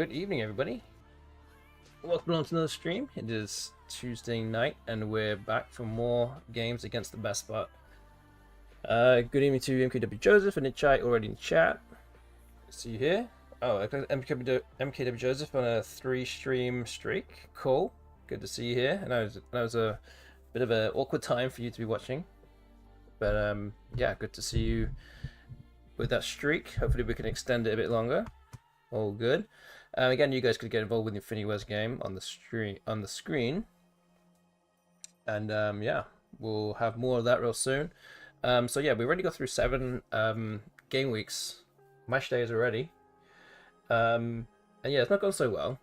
Good evening, everybody. Welcome on to another stream. It is Tuesday night, and we're back for more games against the BESTBOT. Good evening to MKW Joseph and Nichai already in chat. See you here. Oh, MKW Joseph on a 3-stream streak. Cool. Good to see you here. And that was a bit of an awkward time for you to be watching, but yeah, good to see you with that streak. Hopefully, we can extend it a bit longer. All good. Again, you guys could get involved with the Infinity Wars game on the screen, and yeah, we'll have more of that real soon. So yeah, we already got through 7 game weeks, match days already, and yeah, it's not gone so well.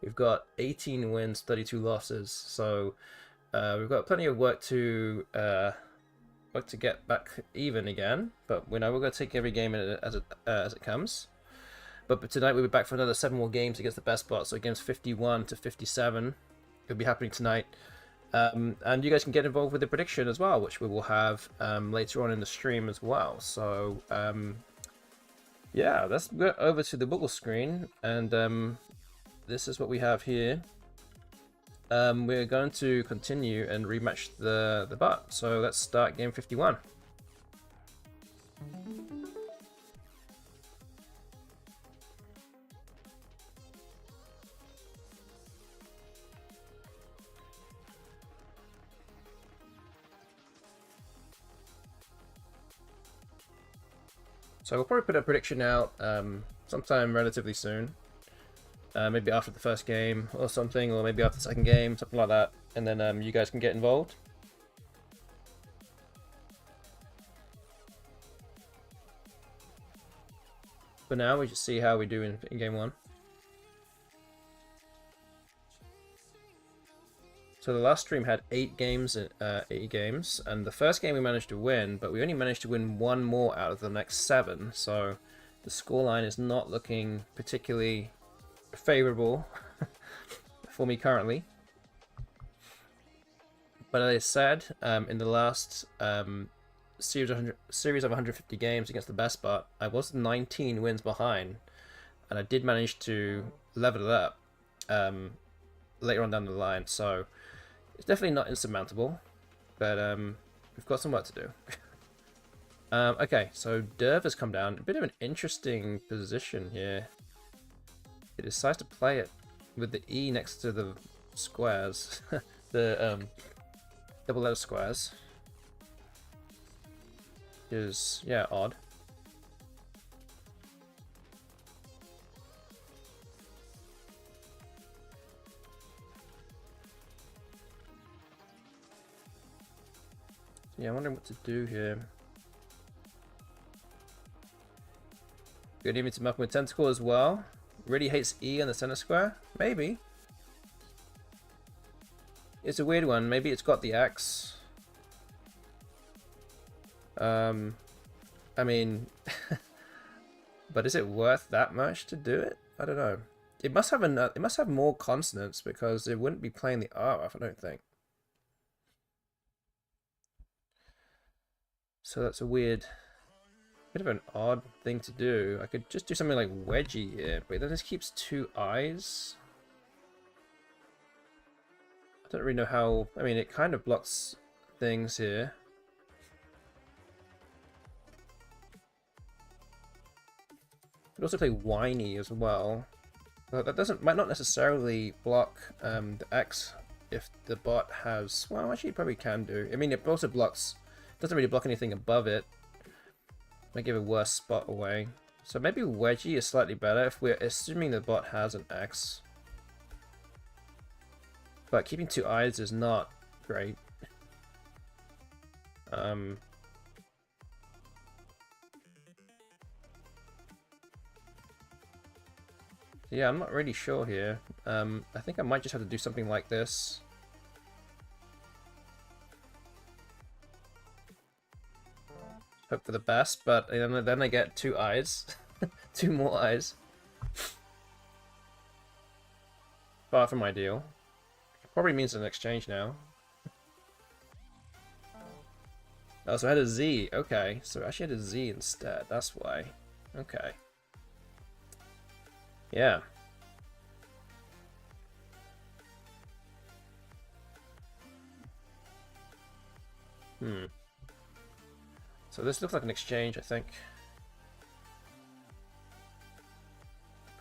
We've got 18 wins, 32 losses, so we've got plenty of work to get back even again. But we know we're going to take every game as it comes. But tonight we'll be back for another 7 more games against the BESTBOT. So games 51 to 57 will be happening tonight. And you guys can get involved with the prediction as well, which we will have later on in the stream as well. So yeah, let's go over to the Google screen, and this is what we have here. We're going to continue and rematch the bot. So let's start game 51. So we'll probably put a prediction out sometime relatively soon. Maybe after the first game or something, or maybe after the second game, something like that. And then you guys can get involved. For now, we just see how we do in game 1. So the last stream had 8 games, and the first game we managed to win, but we only managed to win 1 more out of the next 7. So the scoreline is not looking particularly favorable for me currently. But as I said, in the last series of 150 games against the BESTBOT, I was 19 wins behind, and I did manage to level it up later on down the line. So it's definitely not insurmountable, but we've got some work to do. Okay, so Derv has come down. A bit of an interesting position here. It decides to play it with the E next to the squares, the double letter squares. Is, yeah, odd. Yeah, I'm wondering what to do here. Good evening to Malcolm with Tentacle as well. Really hates E on the center square? Maybe. It's a weird one. Maybe it's got the X. I mean, but is it worth that much to do it? I don't know. It must have more consonants, because it wouldn't be playing the R off, I don't think. So that's a weird, bit of an odd thing to do. I could just do something like wedgie here, but then this keeps 2 eyes. I don't really know how. I mean, it kind of blocks things here. Could also play whiny as well. But that might not necessarily block the X if the bot has. Well, actually, it probably can do. I mean, it also blocks. Doesn't really block anything above it. Might give a worse spot away. So maybe wedgie is slightly better if we're assuming the bot has an X. But keeping 2 eyes is not great. Yeah, I'm not really sure here. I think I might just have to do something like this. Hope for the best, but then I get 2 eyes. 2 more eyes. Far from ideal. Probably means an exchange now. Oh, so I had a Z. Okay, so I actually had a Z instead. That's why. Okay. Yeah. Hmm. So this looks like an exchange, I think.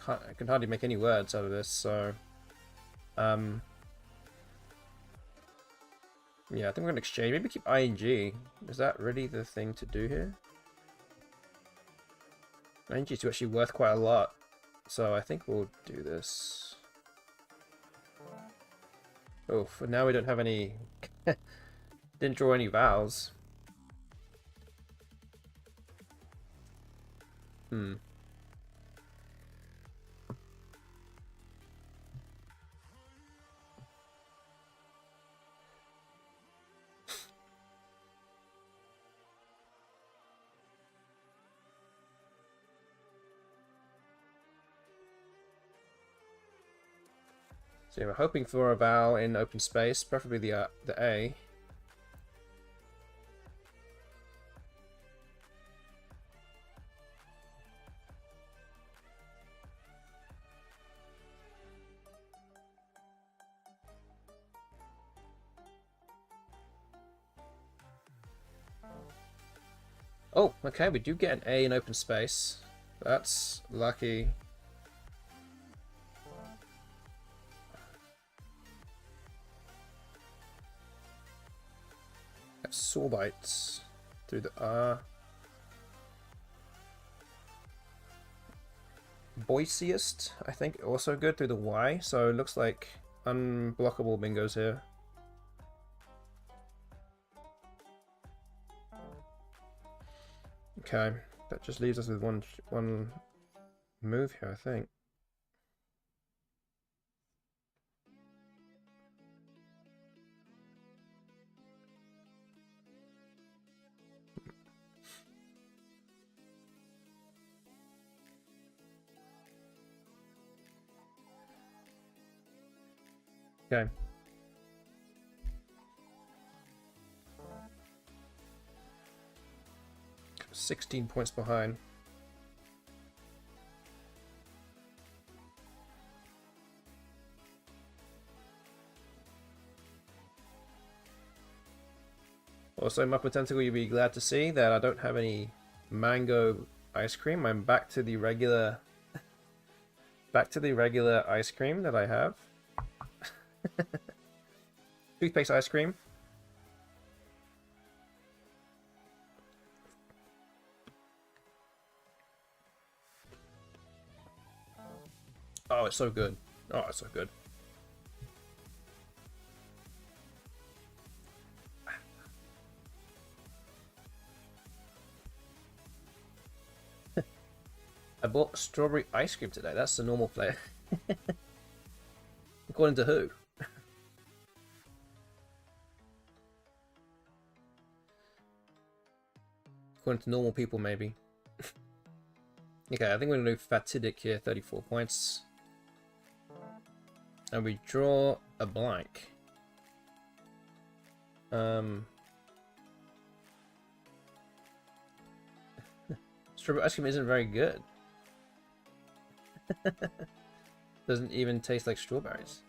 I can hardly make any words out of this, so... yeah, I think we're gonna exchange. Maybe keep ING. Is that really the thing to do here? ING is actually worth quite a lot, so I think we'll do this. Oh, for now we don't have any... Didn't draw any vowels. Hmm. So yeah, we're hoping for a vowel in open space, preferably the A. Oh, okay, we do get an A in open space. That's lucky. Saw bites through the R. Boisiest, I think, also good through the Y. So it looks like unblockable bingos here. Okay, that just leaves us with one move here, I think. Okay. $16 points behind. Also, Muppet Tentacle, you'll be glad to see that I don't have any mango ice cream. I'm back to the regular ice cream that I have. Toothpaste ice cream. Oh, it's so good. Oh, it's so good. I bought strawberry ice cream today. That's the normal flavor. According to who? According to normal people, maybe. Okay, I think we're going to do Fatidic here, 34 points. And we draw a blank. Strawberry ice cream isn't very good. Doesn't even taste like strawberries.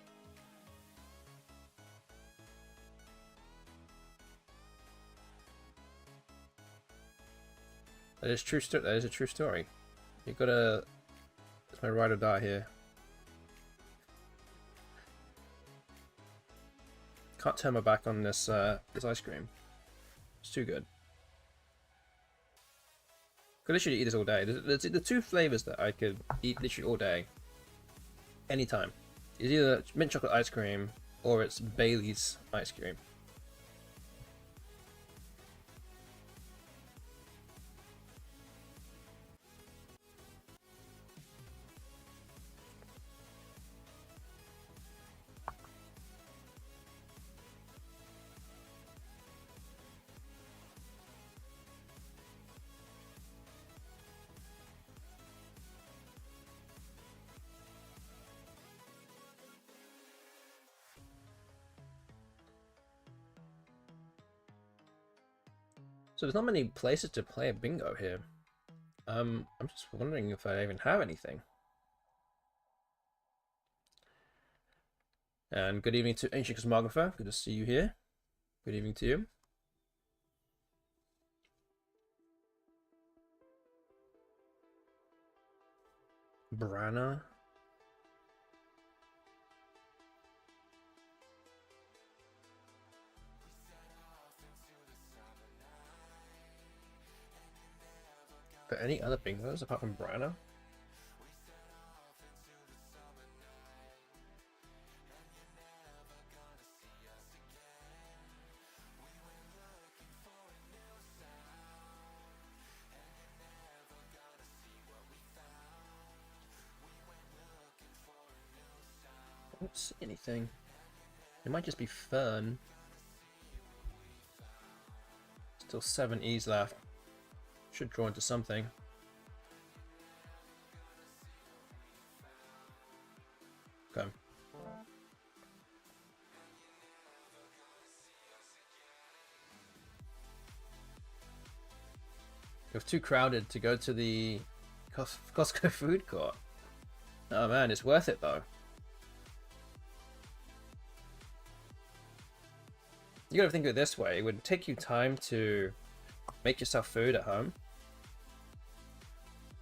That is true. That is a true story. You gotta. It's my ride or die here. Can't turn my back on this this ice cream. It's too good. Could literally eat this all day. There's the two flavors that I could eat literally all day. Anytime. It's either mint chocolate ice cream or it's Bailey's ice cream. So there's not many places to play a bingo here. I'm just wondering if I even have anything. And good evening to Ancient Cosmographer. Good to see you here. Good evening to you. Brana. But any other bingos apart from Brana? I don't see anything. It might just be Fern. Still 7 E's left. Should draw into something. Okay. It was too crowded to go to the Costco food court. Oh man, it's worth it though. You gotta think of it this way, it would take you time to make yourself food at home.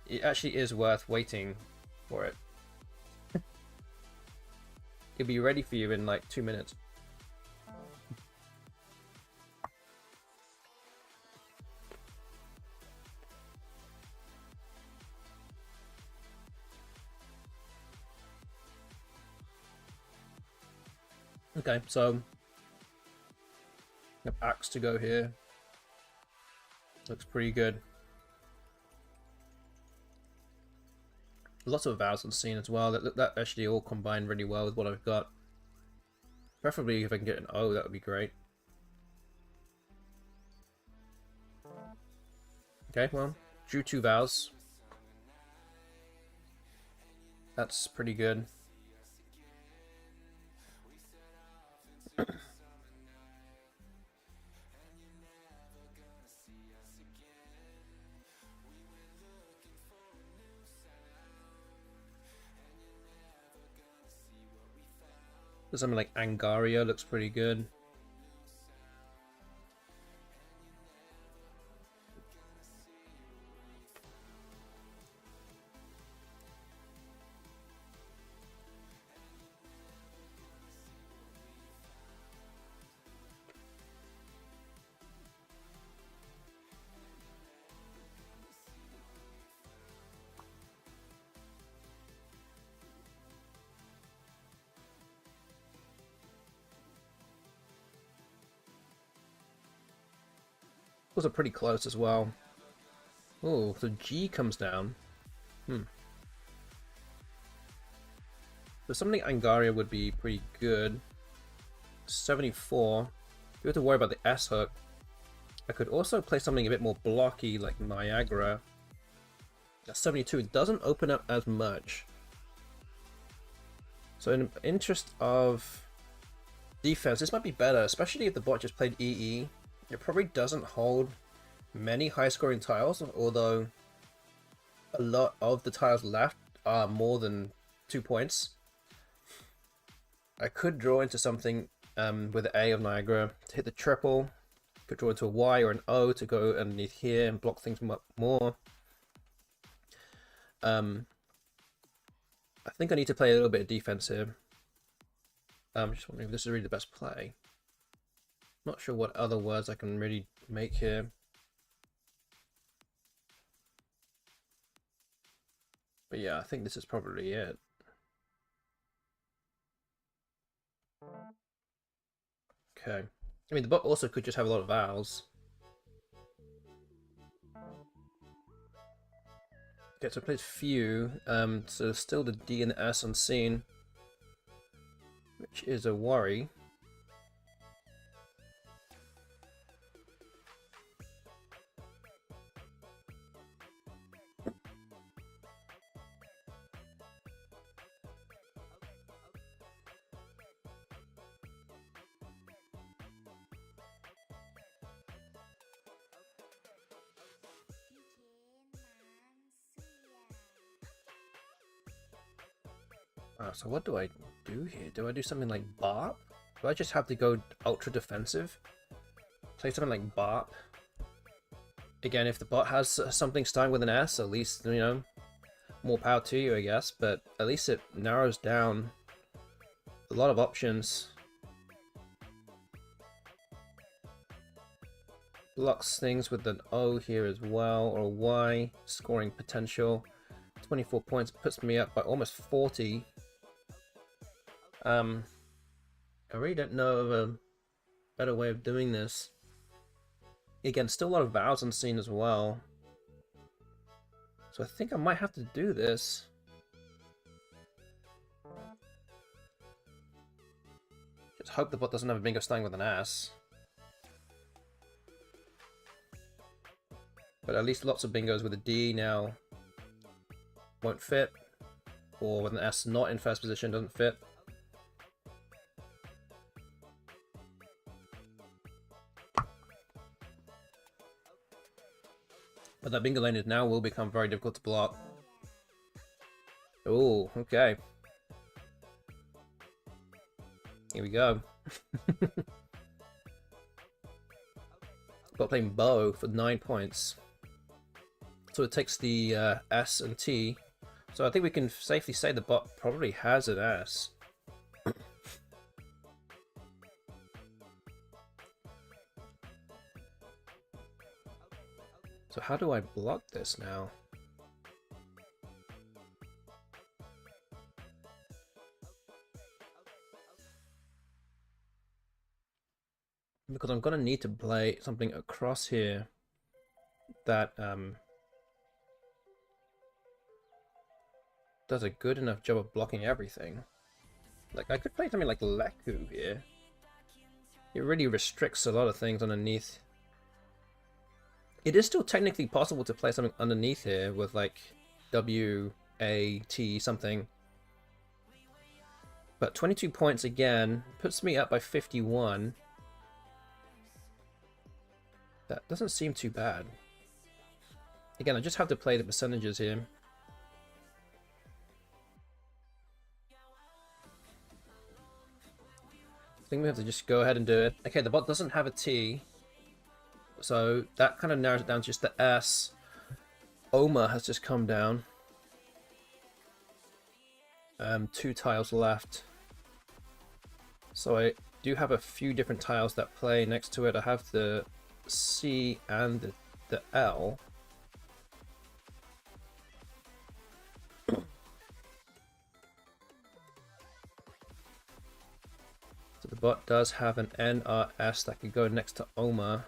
It actually is worth waiting for it. It'll be ready for you in like 2 minutes. Okay, so have axe to go here. Looks pretty good. Lots of vows on scene as well. That actually all combined really well with what I've got. Preferably if I can get an O, that would be great. Okay, well, drew 2 vows. That's pretty good. Something like Angaria looks pretty good. Those are pretty close as well. Oh, so G comes down. So something Angaria would be pretty good. 74. You have to worry about the S hook. I could also play something a bit more blocky like Niagara. 72 doesn't open up as much. So in the interest of defense, this might be better, especially if the bot just played EE. It probably doesn't hold many high-scoring tiles, although a lot of the tiles left are more than 2 points. I could draw into something with an A of Niagara to hit the triple. Could draw into a Y or an O to go underneath here and block things more. I think I need to play a little bit of defense here. I'm just wondering if this is really the best play. Not sure what other words I can really make here. But yeah, I think this is probably it. Okay. I mean, the bot also could just have a lot of vowels. Okay, so I played few. So still the D and the S on scene, which is a worry. So what do I do here? Do I do something like Barb? Do I just have to go ultra defensive? Play something like Barb. Again, if the bot has something starting with an S, at least, you know, more power to you, I guess. But at least it narrows down a lot of options. Blocks things with an O here as well, or a Y. Scoring potential. 24 points puts me up by almost 40. I really don't know of a better way of doing this. Again, still a lot of vows unseen as well. So I think I might have to do this. Just hope the bot doesn't have a bingo starting with an S. But at least lots of bingos with a D now won't fit. Or with an S not in first position doesn't fit. But that bingo lane now will become very difficult to block. Oh, okay. Here we go. Got playing Bow for 9 points. So it takes the S and T. So I think we can safely say the bot probably has an S. So how do I block this now? Because I'm gonna need to play something across here that does a good enough job of blocking everything. Like I could play something like Leku here. It really restricts a lot of things underneath. It is still technically possible to play something underneath here with like W, A, T, something. But 22 points again puts me up by 51. That doesn't seem too bad. Again, I just have to play the percentages here. I think we have to just go ahead and do it. Okay, the bot doesn't have a T. So that kind of narrows it down to just the S. Oma has just come down. 2 tiles left. So I do have a few different tiles that play next to it. I have the C and the L. So the bot does have an NRS that could go next to Oma.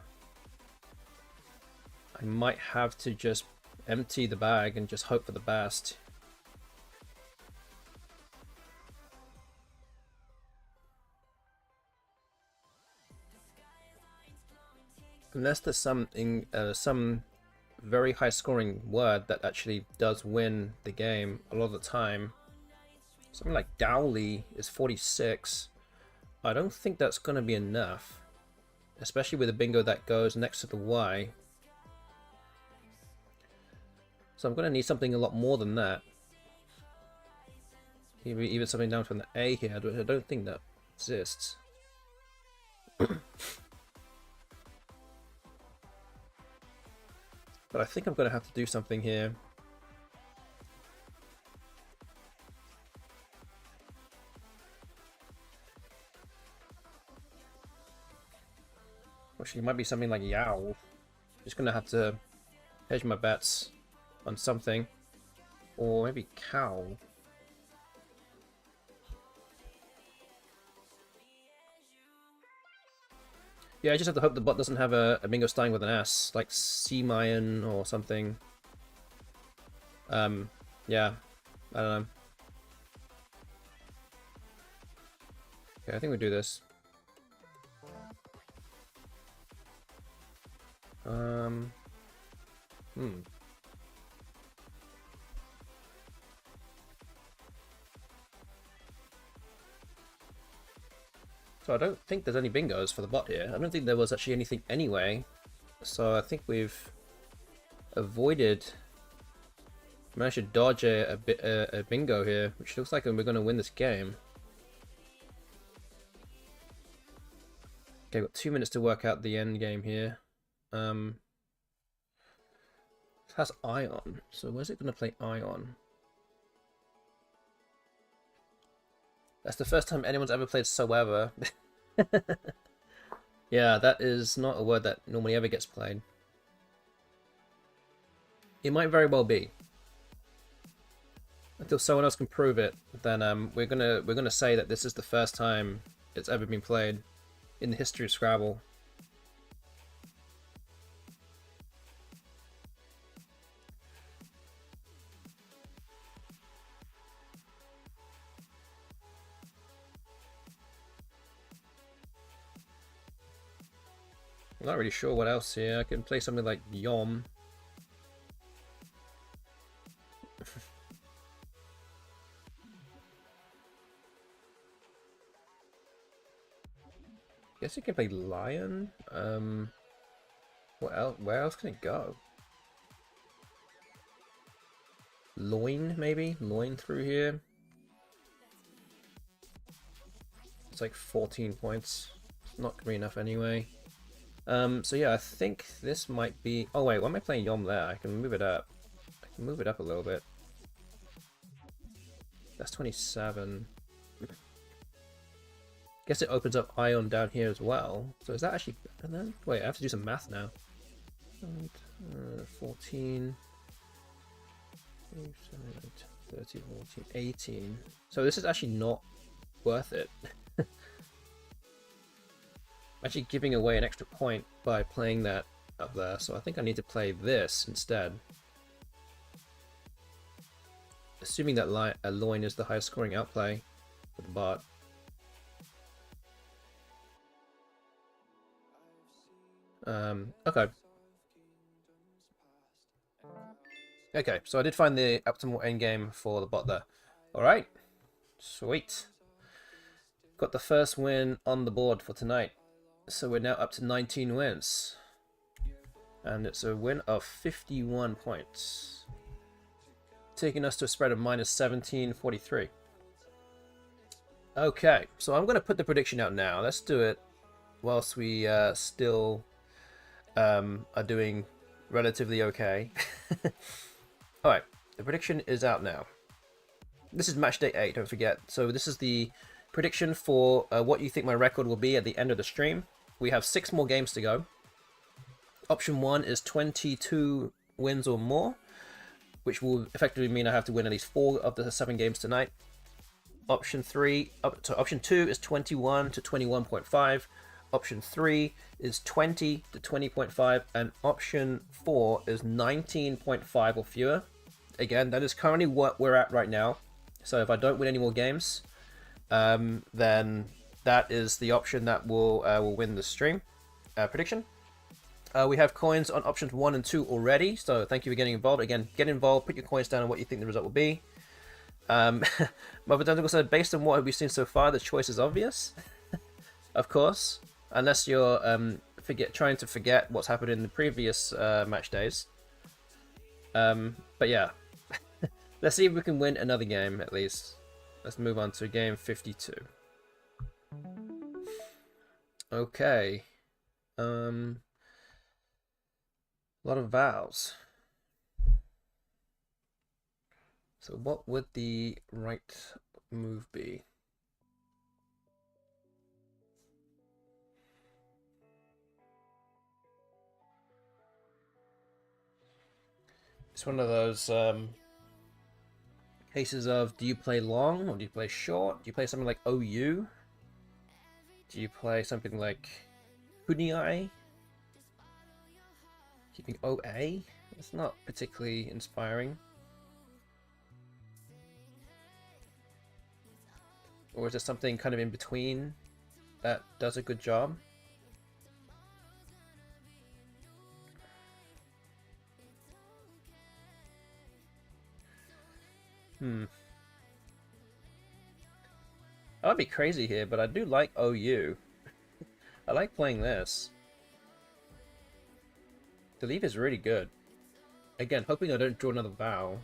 I might have to just empty the bag and just hope for the best. Unless there's some very high scoring word that actually does win the game a lot of the time. Something like Dowley is 46. I don't think that's going to be enough. Especially with a bingo that goes next to the Y. So I'm going to need something a lot more than that. Maybe even something down from the A here. I don't think that exists. But I think I'm going to have to do something here. Actually, it might be something like Yowl. Just going to have to hedge my bets on something. Or maybe Cow. Yeah, I just have to hope the bot doesn't have a bingo starting with an S, like C-Mayan or something. Yeah, I don't know. Okay, I think we do this. So I don't think there's any bingos for the bot here. I don't think there was actually anything anyway. So I think we've avoided, managed to dodge a bingo here, which looks like we're going to win this game. Okay, got 2 minutes to work out the end game here. It has Ion, so where's it going to play Ion? That's the first time anyone's ever played Soever. Yeah, that is not a word that normally ever gets played. It might very well be. Until someone else can prove it, then we're gonna say that this is the first time it's ever been played in the history of Scrabble. I'm not really sure what else here. I can play something like Yom. Guess you can play Lion. What else? Where else can it go? Loin, maybe? Loin through here. It's like 14 points. It's not gonna be enough anyway. So yeah, I think this might be... Oh wait, why am I playing Yom there? I can move it up. I can move it up a little bit. That's 27. Guess it opens up Ion down here as well. So is that actually better then? Wait, I have to do some math now. 14... 30, 14, 18. So this is actually not worth it. I'm actually giving away an extra point by playing that up there, so I think I need to play this instead. Assuming that Loin is the highest scoring outplay for the bot. Okay. Okay, so I did find the optimal endgame for the bot there. Alright. Sweet. Got the first win on the board for tonight. So we're now up to 19 wins. And it's a win of 51 points. Taking us to a spread of minus 1743. Okay, so I'm going to put the prediction out now. Let's do it whilst we still are doing relatively okay. Alright, the prediction is out now. This is match day 8, don't forget. So this is the prediction for what you think my record will be at the end of the stream. We have 6 more games to go. Option 1 is 22 wins or more, which will effectively mean I have to win at least 4 of the 7 games tonight. Option 2 is 21 to 21.5. Option 3 is 20 to 20.5, and option 4 is 19.5 or fewer. Again, that is currently what we're at right now. So if I don't win any more games, then that is the option that will win the stream. Prediction. We have coins on options 1 and 2 already, so thank you for getting involved. Again, get involved, put your coins down on what you think the result will be. Mother Dundigal said, based on what we've seen so far, the choice is obvious. Of course. Unless you're trying to forget what's happened in the previous match days. But yeah. Let's see if we can win another game at least. Let's move on to game 52. Okay. A lot of vowels. So what would the right move be? It's one of those cases of, do you play long or do you play short? Do you play something like OU? Do you play something like Huniai? Keeping OA? It's not particularly inspiring. Or is there something kind of in between that does a good job? I would be crazy here, but I do like OU. I like playing this. The leave is really good. Again, hoping I don't draw another vowel.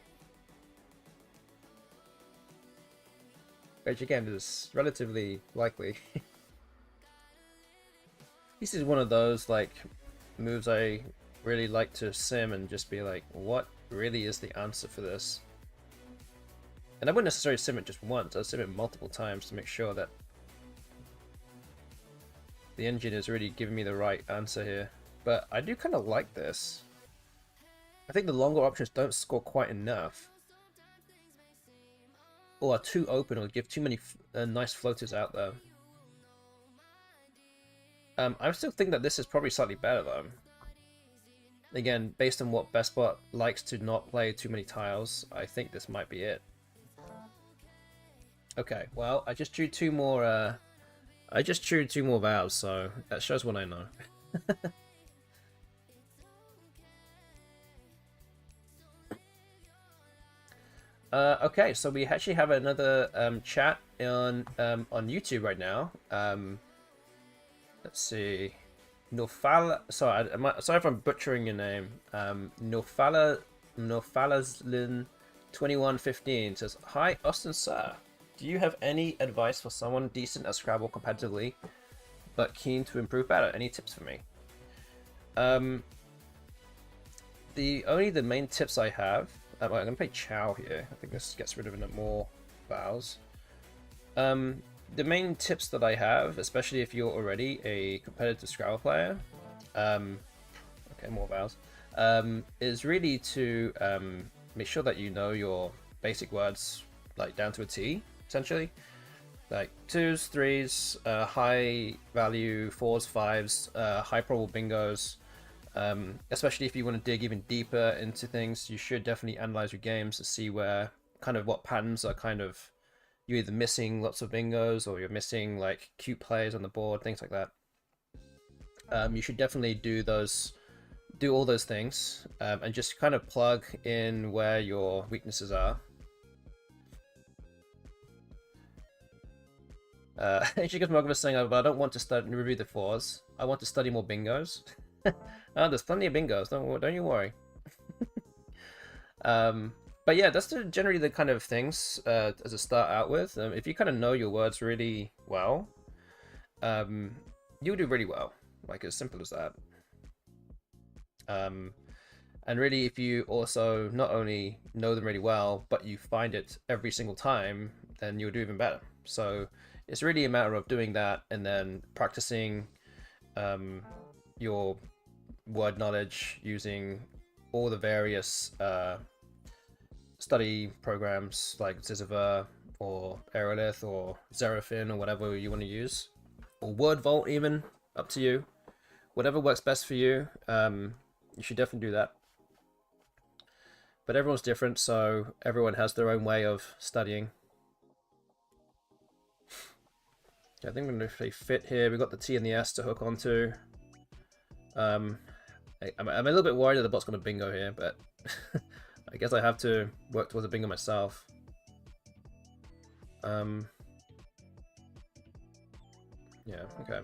Which again is relatively likely. This is one of those like moves I really like to sim and just be like, what really is the answer for this? And I wouldn't necessarily sim it just once, I'd sim it multiple times to make sure that the engine is really giving me the right answer here. But I do kind of like this. I think the longer options don't score quite enough, or are too open, or give too many nice floaters out there. I still think that this is probably slightly better though. Again, based on what BESTBOT likes to not play too many tiles, I think this might be it. Okay, well, I just drew two more vows, so that shows what I know. Okay, so we actually have another chat on YouTube right now. Let's see. Nofala, sorry, sorry if I'm butchering your name. Nofalazlin2115 says, "Hi, Austin sir. Do you have any advice for someone decent at Scrabble competitively, but keen to improve better? Any tips for me?" The main tips I have. I'm gonna play Chow here. I think this gets rid of more vowels. The main tips that I have, especially if you're already a competitive Scrabble player, okay, more vowels, is really to make sure that you know your basic words like down to a T, essentially. Like 2s, 3s, high value 4s, 5s, high probable bingos. Especially if you want to dig even deeper into things, you should definitely analyze your games to see where kind of what patterns are kind of you're either missing lots of bingos or you're missing like cute plays on the board, things like that. You should definitely do all those things, and just kind of plug in where your weaknesses are. Shikasmog was saying, "But I don't want to review the 4s. I want to study more bingos." Oh, there's plenty of bingos. Don't you worry. But yeah, that's generally the kind of things as a start out with. If you kind of know your words really well, you'll do really well. Like, as simple as that. And really, if you also not only know them really well, but you find it every single time, then you'll do even better. So it's really a matter of doing that and then practicing your word knowledge using all the various study programs like Ziziver or Aerolith or Xeraphim or whatever you want to use, or Word Vault even, up to you. Whatever works best for you, you should definitely do that. But everyone's different, so everyone has their own way of studying. I think we're going to fit here. We've got the T and the S to hook onto. I'm a little bit worried that the bot's going to bingo here, but I guess I have to work towards a bingo myself. Yeah, okay.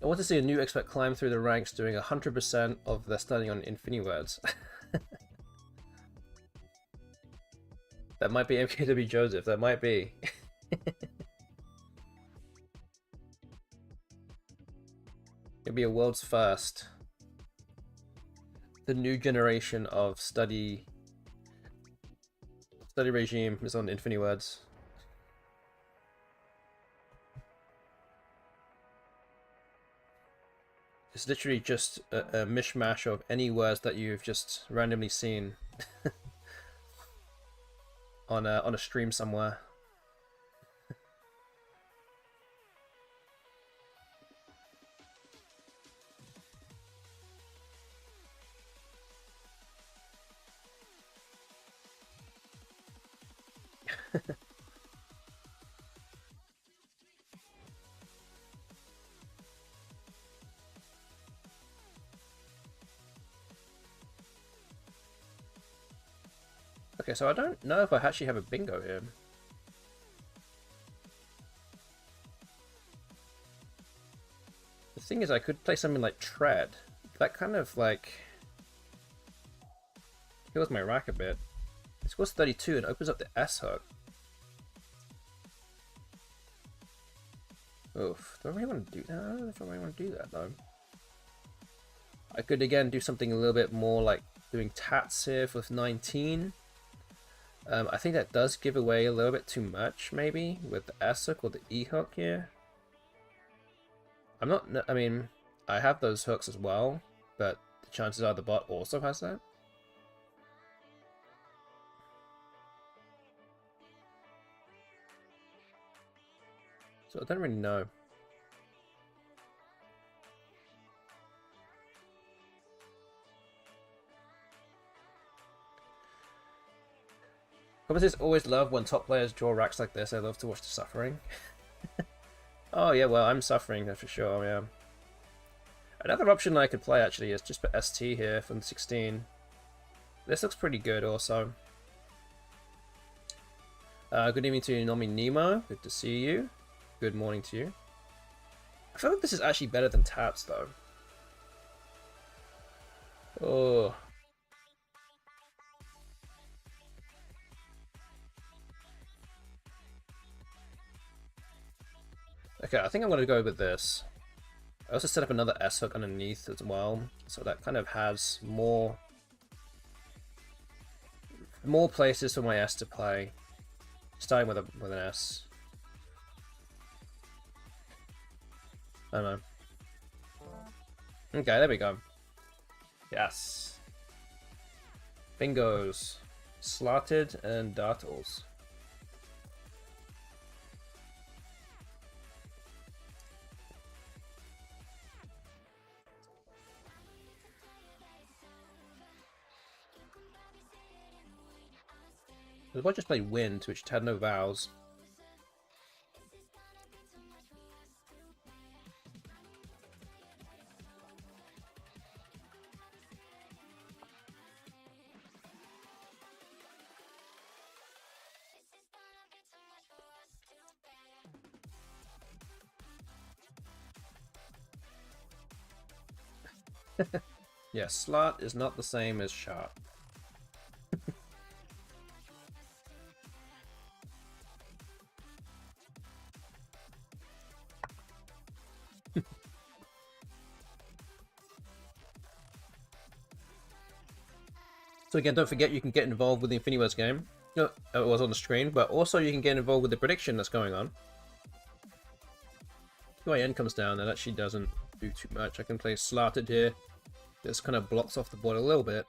I want to see a new expert climb through the ranks doing 100% of their studying on Infinity words. That might be MKW Joseph, that might be. It'll be a world's first. The new generation of study regime is on Infinity words. It's literally just a mishmash of any words that you've just randomly seen on a stream somewhere. Okay, so I don't know if I actually have a bingo here. The thing is, I could play something like Tread. That kind of like kills my rack a bit. Scores 32 and opens up the S hook. Oof. Do I really want to do that? I don't know if I really want to do that though. I could again do something a little bit more like doing tats here with 19. I think that does give away a little bit too much maybe with the S hook or the E hook here. I mean, I have those hooks as well, but the chances are the bot also has that. So I don't really know. Commentators always love when top players draw racks like this. I love to watch the suffering. Oh yeah, well I'm suffering, that's for sure, yeah. Another option I could play actually is just put ST here from 16. This looks pretty good also. Good evening to Nomi Nemo, good to see you. Good morning to you. I feel like this is actually better than Tats though. Oh. Okay, I think I'm going to go with this. I also set up another S hook underneath as well, so that kind of has more places for my S to play, starting with an S. I don't know. Okay, there we go. Yes. Bingos. Slotted and dartles. The bot just played Wind, which had no vowels. Yeah, slot is not the same as sharp. So again, don't forget you can get involved with the Infinity Words game. It was on the screen, but also you can get involved with the prediction that's going on. QIN comes down, that actually doesn't do too much. I can play Slatted here. This kind of blocks off the board a little bit.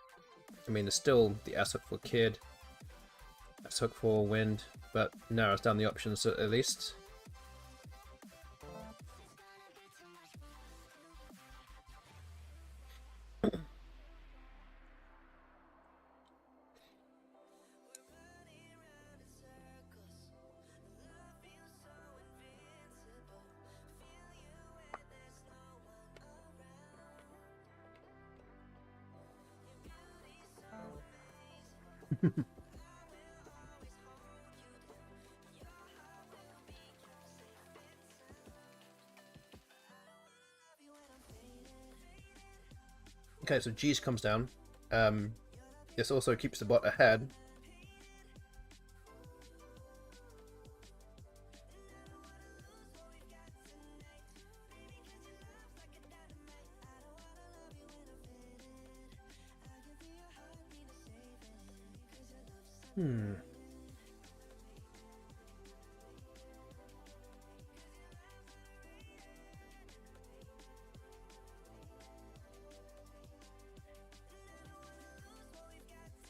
I mean, there's still the S hook for Kid, S hook for Wind, but narrows down the options at least. Okay, so G's comes down. This also keeps the bot ahead.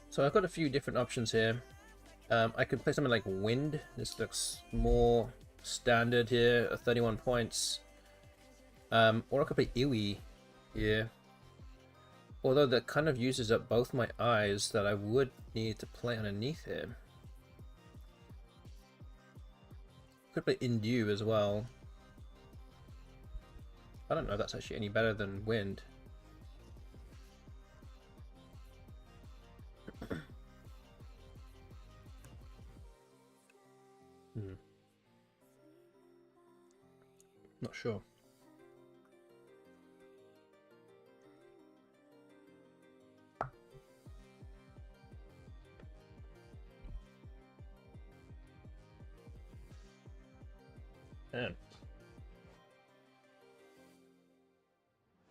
So I've got a few different options here. I could play something like Wind. This looks more standard here at 31 points. Or I could play Iwi here. Although that kind of uses up both my eyes that I would need to play underneath here. Could play Indue as well. I don't know if that's actually any better than Wind. Not sure. Man.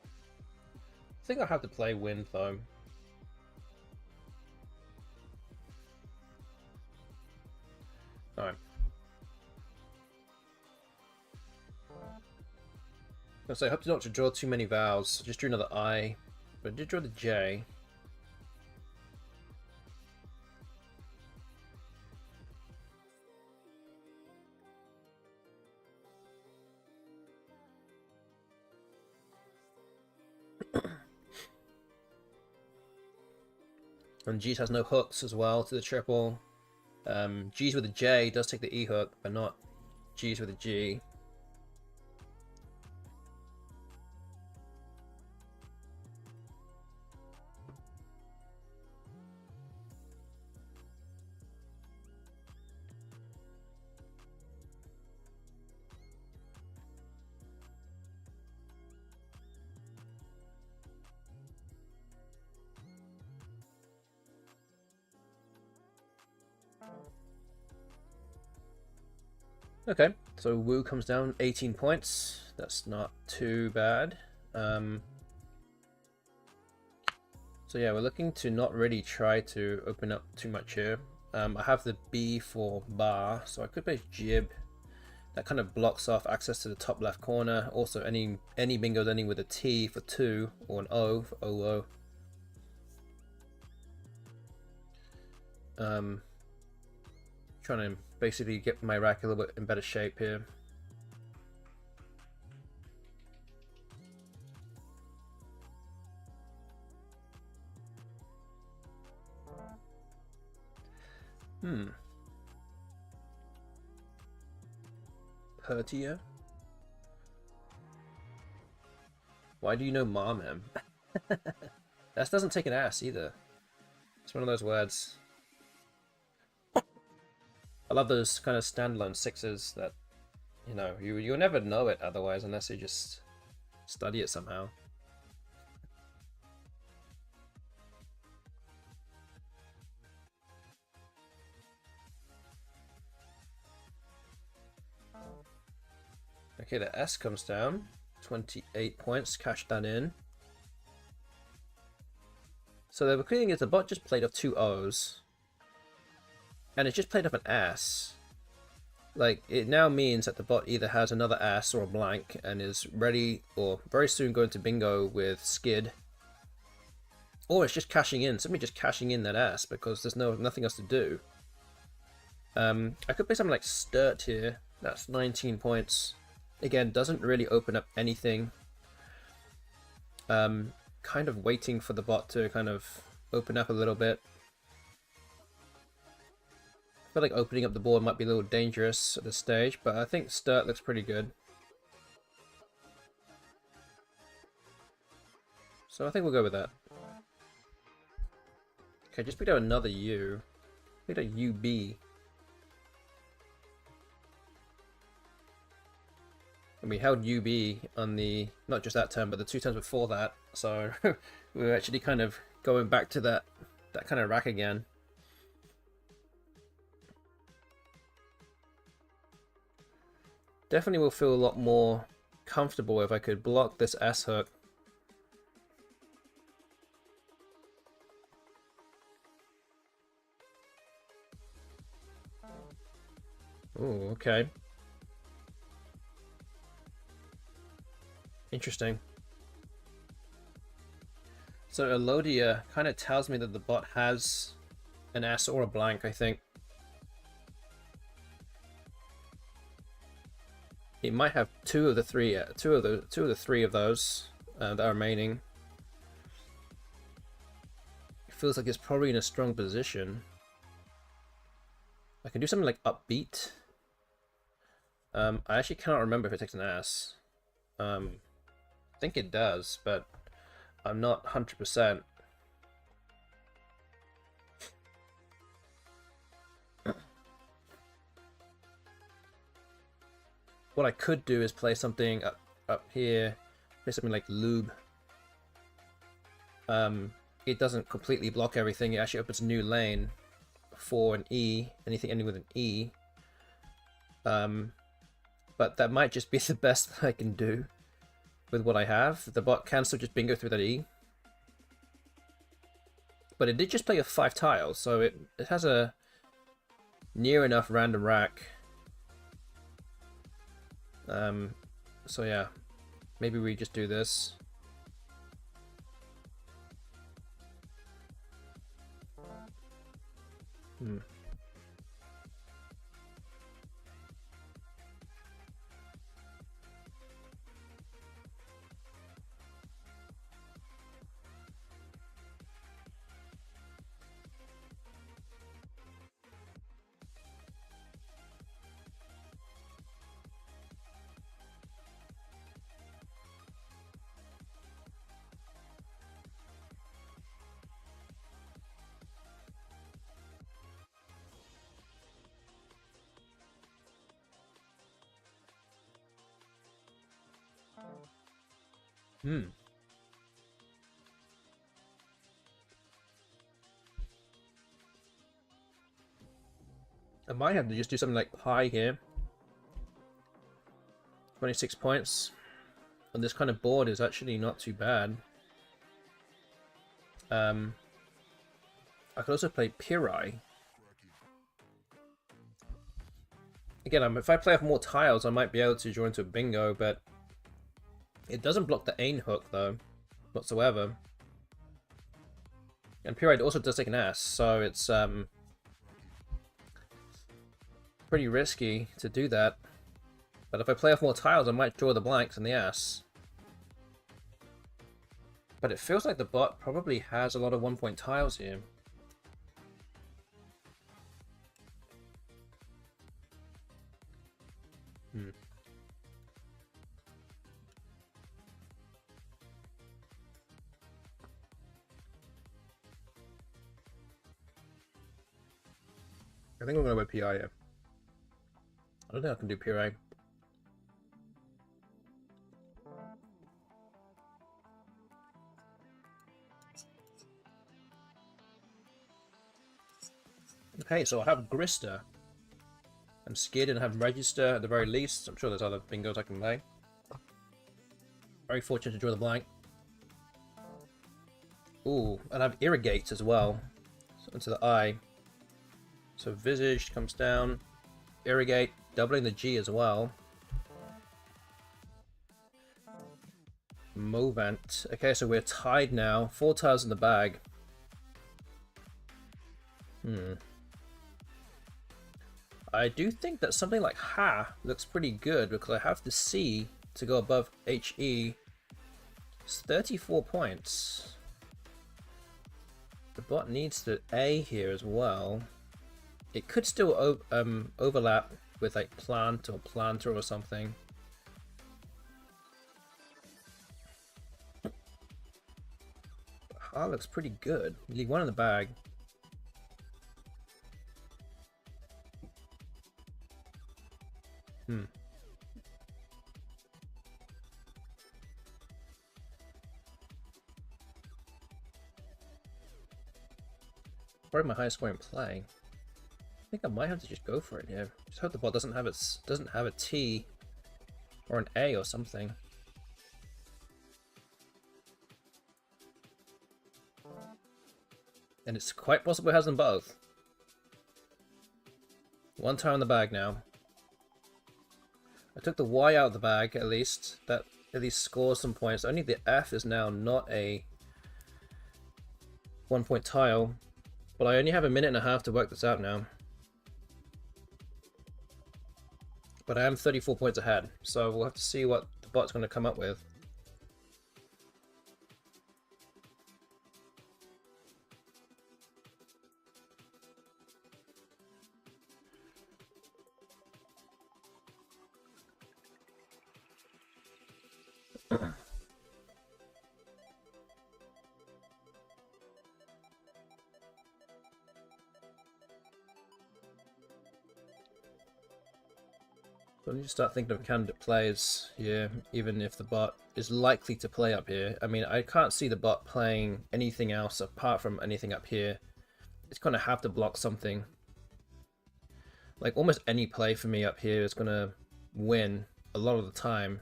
I think I'll have to play wind though. Alright. So I hope not to draw too many vowels. Just drew another I, but I did draw the J. And G's has no hooks as well to the triple. G's with a J does take the E hook, but not G's with a G. Okay, so Wu comes down 18 points. That's not too bad. So yeah, we're looking to not really try to open up too much here. I have the B for bar, so I could play jib. That kind of blocks off access to the top left corner. Also, any bingos ending with a T for 2 or an O for OO. Trying to basically get my rack a little bit in better shape here. Pertia? Why do you know Marmem? That doesn't take an ass either. It's one of those words. I love those kind of standalone sixes that, you know, you'll never know it otherwise unless you just study it somehow. Okay, the S comes down. 28 points, cash that in. So the thing is, the bot just played off 2 O's. And it just played off an ass. Like, it now means that the bot either has another ass or a blank and is ready or very soon going to bingo with skid. Or it's just cashing in, simply just cashing in that ass because there's nothing else to do. I could play something like Sturt here. That's 19 points. Again, doesn't really open up anything. Kind of waiting for the bot to kind of open up a little bit. I feel like opening up the board might be a little dangerous at this stage, but I think Sturt looks pretty good. So I think we'll go with that. Okay, just picked out another U. Picked out UB. And we held UB on the, not just that turn, but the 2 turns before that. So we were actually kind of going back to that kind of rack again. Definitely will feel a lot more comfortable if I could block this S hook. Oh, okay. Interesting. So Elodia kind of tells me that the bot has an S or a blank, I think. It might have two of the three of those that are remaining. It feels like it's probably in a strong position. I can do something like upbeat. I actually cannot remember if it takes an ass. I think it does, but I'm not 100%. What I could do is play something up here, play something like lube. It doesn't completely block everything, it actually opens a new lane for an E, anything ending with an E. But but that might just be the best that I can do with what I have. The bot can still just bingo through that E. But it did just play a 5 tiles, so it has a near enough random rack. So yeah, maybe we just do this. I might have to just do something like pi here. 26 points. On this kind of board is actually not too bad. I could also play Piri. Again, if I play off more tiles, I might be able to draw into a bingo, but it doesn't block the Ain hook, though, whatsoever. And Piri also does take an ass, so it's pretty risky to do that. But if I play off more tiles, I might draw the blanks and the ass. But it feels like the bot probably has a lot of 1-point tiles here. I think I'm going to go PI here. I don't think I can do Piri. Okay, so I have Grista. I'm scared to have Register at the very least. I'm sure there's other bingos I can play. Very fortunate to draw the blank. Ooh, and I have Irrigate as well. So into the eye. So Visage comes down. Irrigate, doubling the G as well. Movant. Okay, so we're tied now. 4 tiles in the bag. I do think that something like Ha looks pretty good because I have the C to go above HE. It's 34 points. The bot needs the A here as well. It could still overlap with like Plant or Planter or something. Ha looks pretty good. You leave one in the bag. Probably my highest score in play. I think I might have to just go for it here. Just hope the bot doesn't have a T or an A or something. And it's quite possible it has them both. 1 tile in the bag now. I took the Y out of the bag at least. That at least scores some points. Only the F is now not a 1-point tile. But I only have a 1.5 minutes to work this out now. But I am 34 points ahead, so we'll have to see what the bot's going to come up with. So I need to start thinking of candidate plays here, even if the bot is likely to play up here. I mean, I can't see the bot playing anything else apart from anything up here. It's going to have to block something. Like, almost any play for me up here is going to win a lot of the time.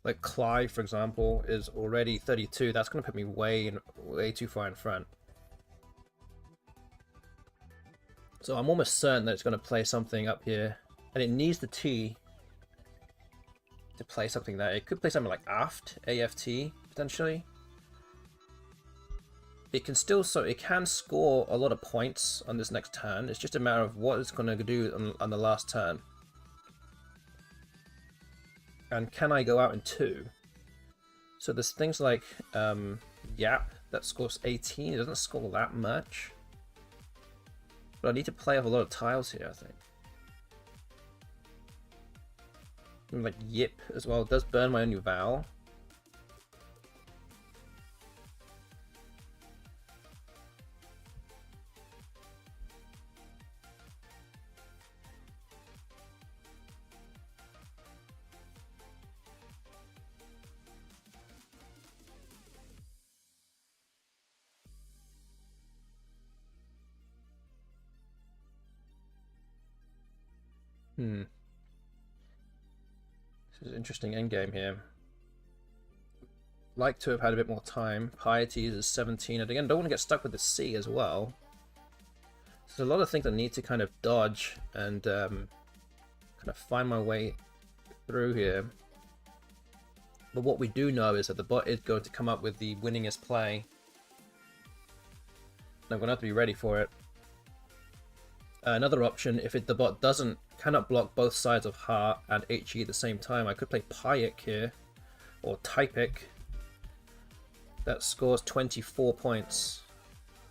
Like Clive, for example, is already 32. That's going to put me way too far in front. So I'm almost certain that it's going to play something up here. And it needs the T to play something there. It could play something like aft, AFT, potentially. It can still, so it can score a lot of points on this next turn. It's just a matter of what it's going to do on the last turn. And can I go out in 2? So there's things like Yap that scores 18. It doesn't score that much. But I need to play off a lot of tiles here, I think. And like Yip as well. It does burn my only vowel. This is an interesting endgame here. Like to have had a bit more time. Piety is 17. And again, don't want to get stuck with the C as well. There's a lot of things I need to kind of dodge and kind of find my way through here. But what we do know is that the bot is going to come up with the winningest play. And I'm going to have to be ready for it. Another option, if the bot cannot block both sides of Heart and HE at the same time, I could play Pyik here, or Typic. That scores 24 points.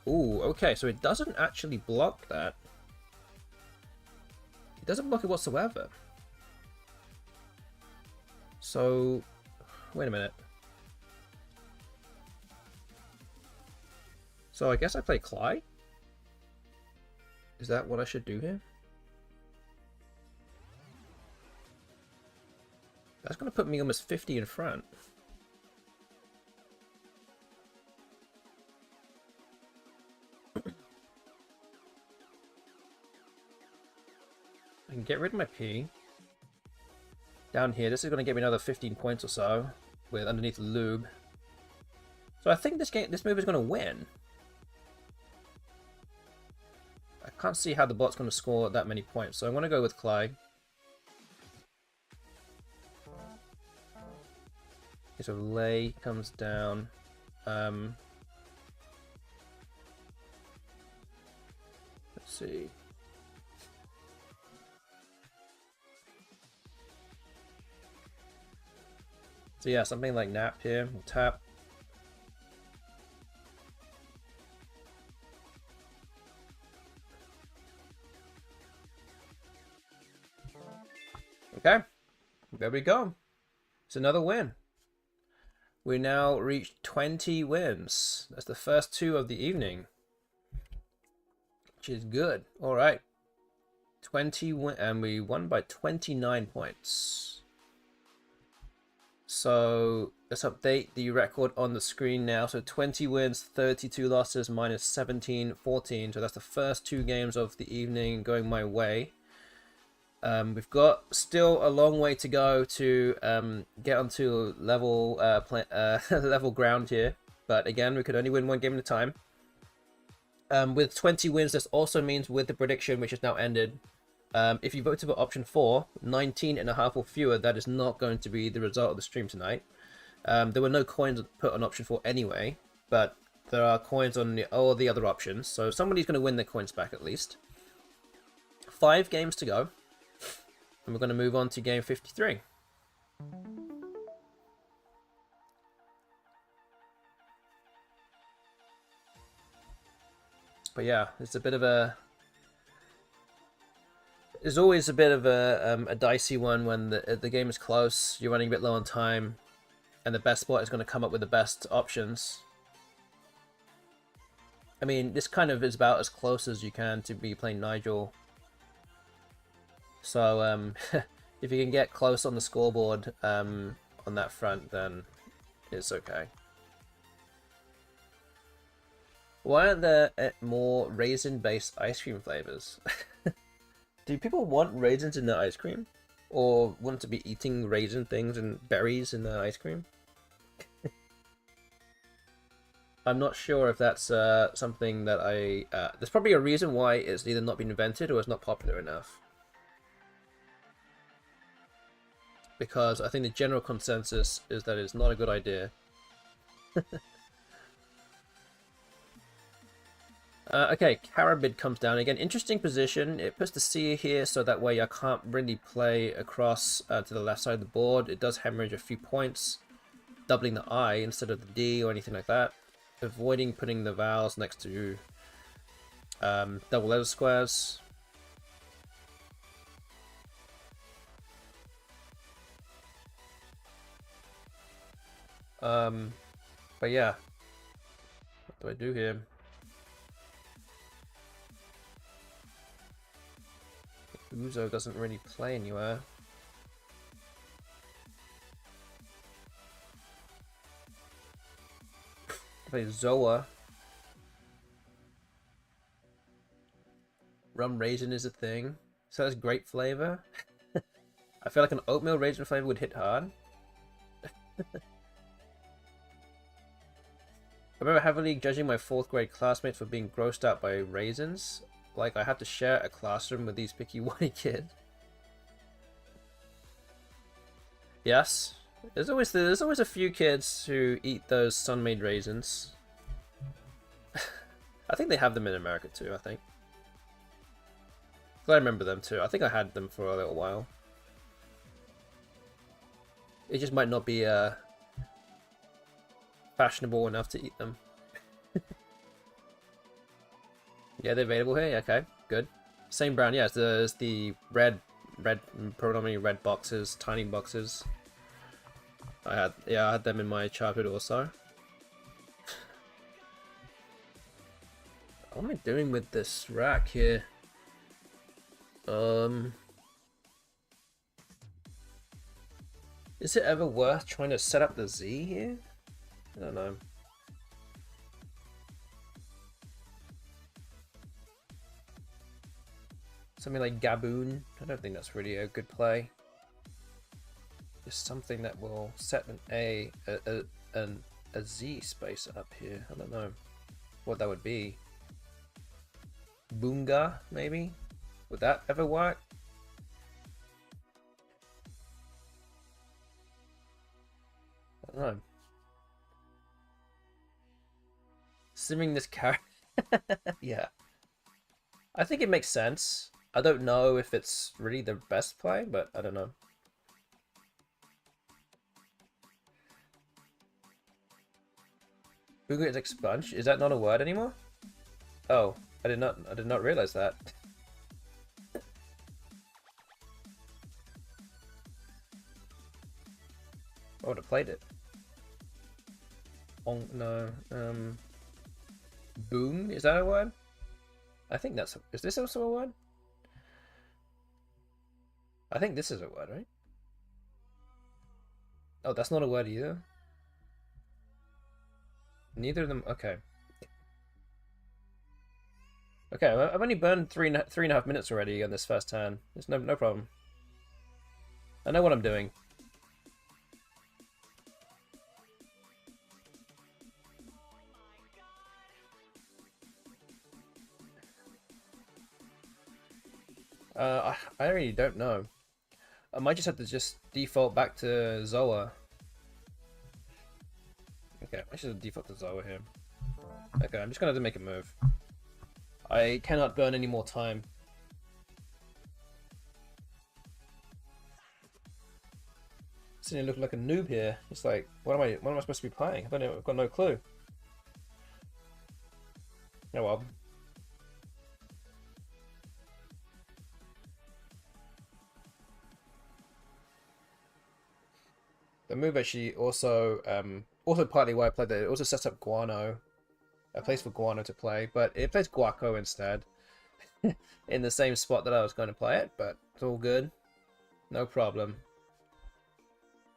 Ooh, okay, so it doesn't actually block that. It doesn't block it whatsoever. So, wait a minute. So I guess I play Cly? Is that what I should do here? That's going to put me almost 50 in front. I can get rid of my P. Down here, this is going to get me another 15 points or so with underneath Lube. So I think this move is going to win. I can't see how the bot's going to score that many points, so I'm going to go with Clyde. Okay, so Lay comes down. Let's see. So yeah, something like Nap here. We'll tap. Okay, there we go. It's another win. We now reached 20 wins. That's the first 2 of the evening, which is good. All right, 20 win, and we won by 29 points. So let's update the record on the screen now. So 20 wins, 32 losses, minus 17, 14. So that's the first 2 games of the evening going my way. We've got still a long way to go to get onto level level ground here, but again, we could only win 1 game at a time. With 20 wins, this also means with the prediction, which has now ended, if you voted for option 4, 19.5 or fewer, that is not going to be the result of the stream tonight. There were no coins put on option 4 anyway, but there are coins on all the other options, so somebody's going to win their coins back at least. 5 games to go. And we're going to move on to game 53. But yeah, it's a bit of a... There's always a bit of a dicey one when the game is close, you're running a bit low on time, and the best bot is going to come up with the best options. I mean, this kind of is about as close as you can to be playing Nigel. So, if you can get close on the scoreboard on that front, then it's okay. Why aren't there more raisin-based ice cream flavors? Do people want raisins in their ice cream? or want to be eating raisin things and berries in the ice cream. I'm not sure if that's something that there's probably a reason why it's either not been invented or it's not popular enough. Because I think the general consensus is that it's not a good idea. Okay, Carabid comes down again. Interesting position. It puts the C here so that way I can't really play across to the left side of the board. It does hemorrhage a few points, doubling the I instead of the D or anything like that. Avoiding putting the vowels next to double letter squares. But yeah, what do I do here? Uzo doesn't really play anywhere. Play Zoa. Rum raisin is a thing. So that's grape flavor. I feel like an oatmeal raisin flavor would hit hard. I remember heavily judging my 4th grade classmates for being grossed out by raisins. Like I had to share a classroom with these picky white kids. Yes, there's always a few kids who eat those sun-made raisins. I think they have them in America too. I think. I remember them too. I think I had them for a little while. It just might not be fashionable enough to eat them. Yeah, they're available here. Okay, good. Same brand. Yeah, there's the red, predominantly red boxes, tiny boxes. I had them in my childhood also. What am I doing with this rack here? Is it ever worth trying to set up the Z here? I don't know. Something like Gaboon. I don't think that's really a good play. Just something that will set a Z space up here. I don't know what that would be. Boonga, maybe? Would that ever work? I don't know. Simming this character. Yeah. I think it makes sense. I don't know if it's really the best play, but I don't know. Google is expunge. Is that not a word anymore? Oh, I did not realize that. I would have played it. Oh no. Boom, is that a word? I think that's is this also a word? I think this is a word, right? Oh, that's not a word either. Neither of them. Okay. Okay, I've only burned three and a half minutes already on this first turn. There's no problem. I know what I'm doing. I really don't know. I might just have to just default back to Zoa. Okay, I should default to Zoa here. Okay, I'm just gonna have to make a move. I cannot burn any more time. Sitting looking like a noob here. It's like, what am I supposed to be playing? I don't know. I've got no clue. Oh well. The move actually also partly why I played that. It also sets up Guano, a place for Guano to play, but it plays Guaco instead, in the same spot that I was going to play it. But it's all good, no problem.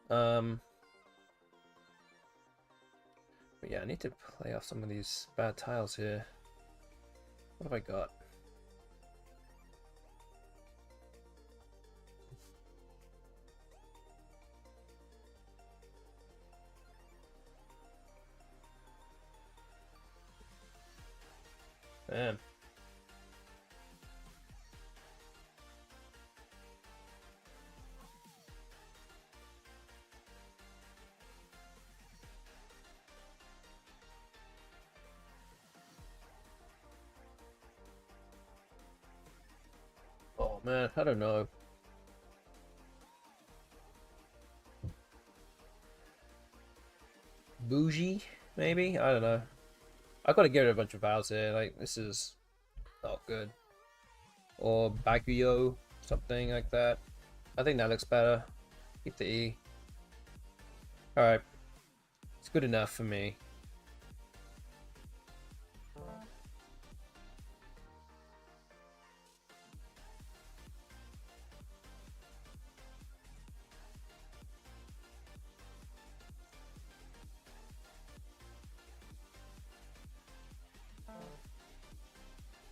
But yeah, I need to play off some of these bad tiles here. What have I got? Man. Oh man, I don't know. Bougie, maybe? I don't know. I've got to get rid of a bunch of vowels here. Like, this is not good. Or Baguio, something like that. I think that looks better. Keep the E. Alright. It's good enough for me.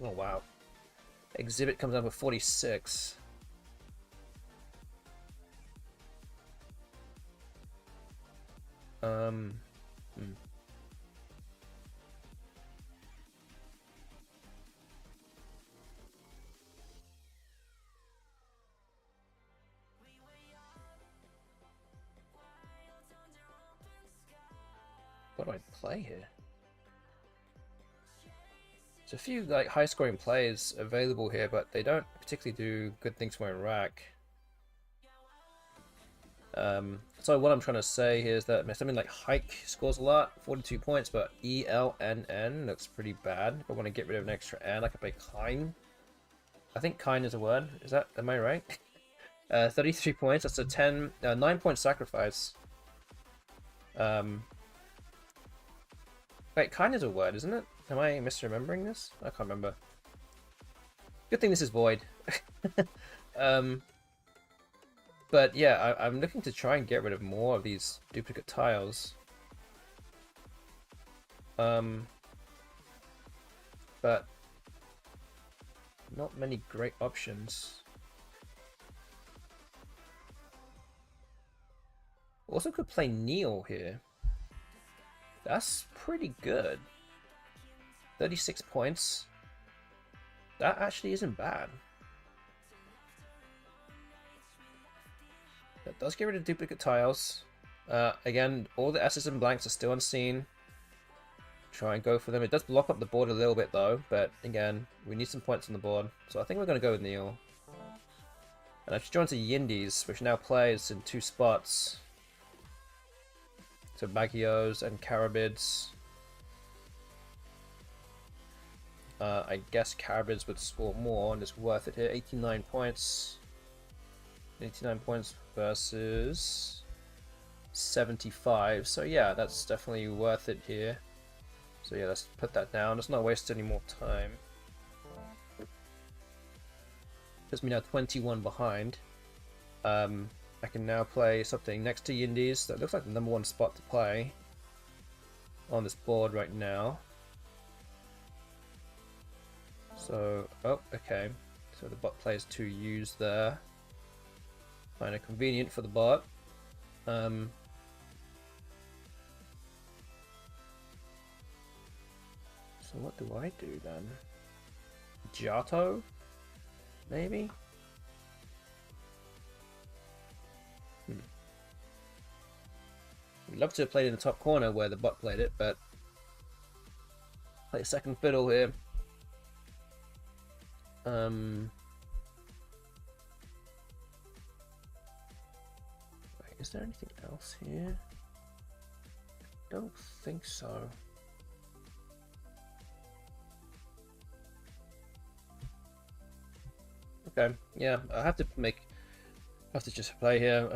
Oh wow. Exhibit comes up with 46. Hmm. What do I play here? There's a few like high scoring plays available here, but they don't particularly do good things for Iraq. So what I'm trying to say here is that something like Hike scores a lot, 42 points, but ELNN looks pretty bad. If I want to get rid of an extra N, I can play Kine. I think Kine is a word. Is that, am I right? 33 points, that's a 9-point sacrifice. Wait, Kine is a word, isn't it? Am I misremembering this? I can't remember. Good thing this is void. But yeah, I'm looking to try and get rid of more of these duplicate tiles. But not many great options. Also could play Neil here. That's pretty good. 36 points. That actually isn't bad. That does get rid of duplicate tiles. Again, all the S's and blanks are still unseen. Try and go for them. It does block up the board a little bit though, but again, we need some points on the board. So I think we're going to go with Neil. And I've joined to Yindies, which now plays in 2 spots. So Baguios and Carabids. I guess Carabids would score more and it's worth it here. 89 points. 89 points versus 75. So yeah, that's definitely worth it here. So yeah, let's put that down. Let's not waste any more time. Puts me now 21 behind. I can now play something next to Yindies. That looks like the #1 spot to play on this board right now. So, oh, okay. So the bot plays 2 U's there. Kind of convenient for the bot. So what do I do then? Giotto? Maybe? We'd love to have played in the top corner where the bot played it, but play second fiddle here. Is there anything else here? Don't think so. Okay, yeah, I have to just play here.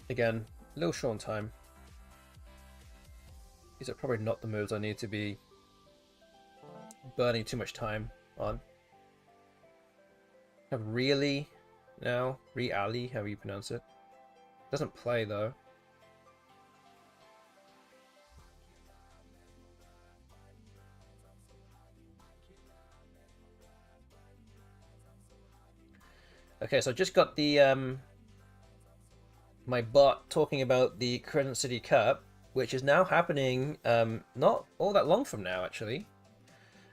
Again, a little short on time. These are probably not the moves I need to be burning too much time on. Have really now, Reali, however you pronounce it. Doesn't play though. Okay, so I just got the my bot talking about the Crescent City Cup, which is now happening not all that long from now actually.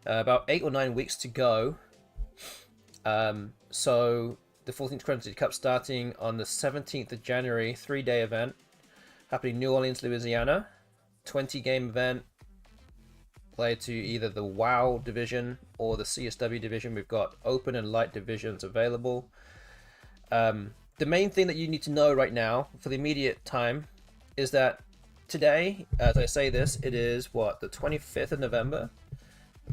about 8 or 9 weeks to go. So the 14th Credit Cup starting on the 17th of January, 3-day event, happening in New Orleans, Louisiana. 20-game event, played to either the WoW division or the CSW division. We've got open and light divisions available. The main thing that you need to know right now for the immediate time is that today, as I say this, it is what, the 25th of November.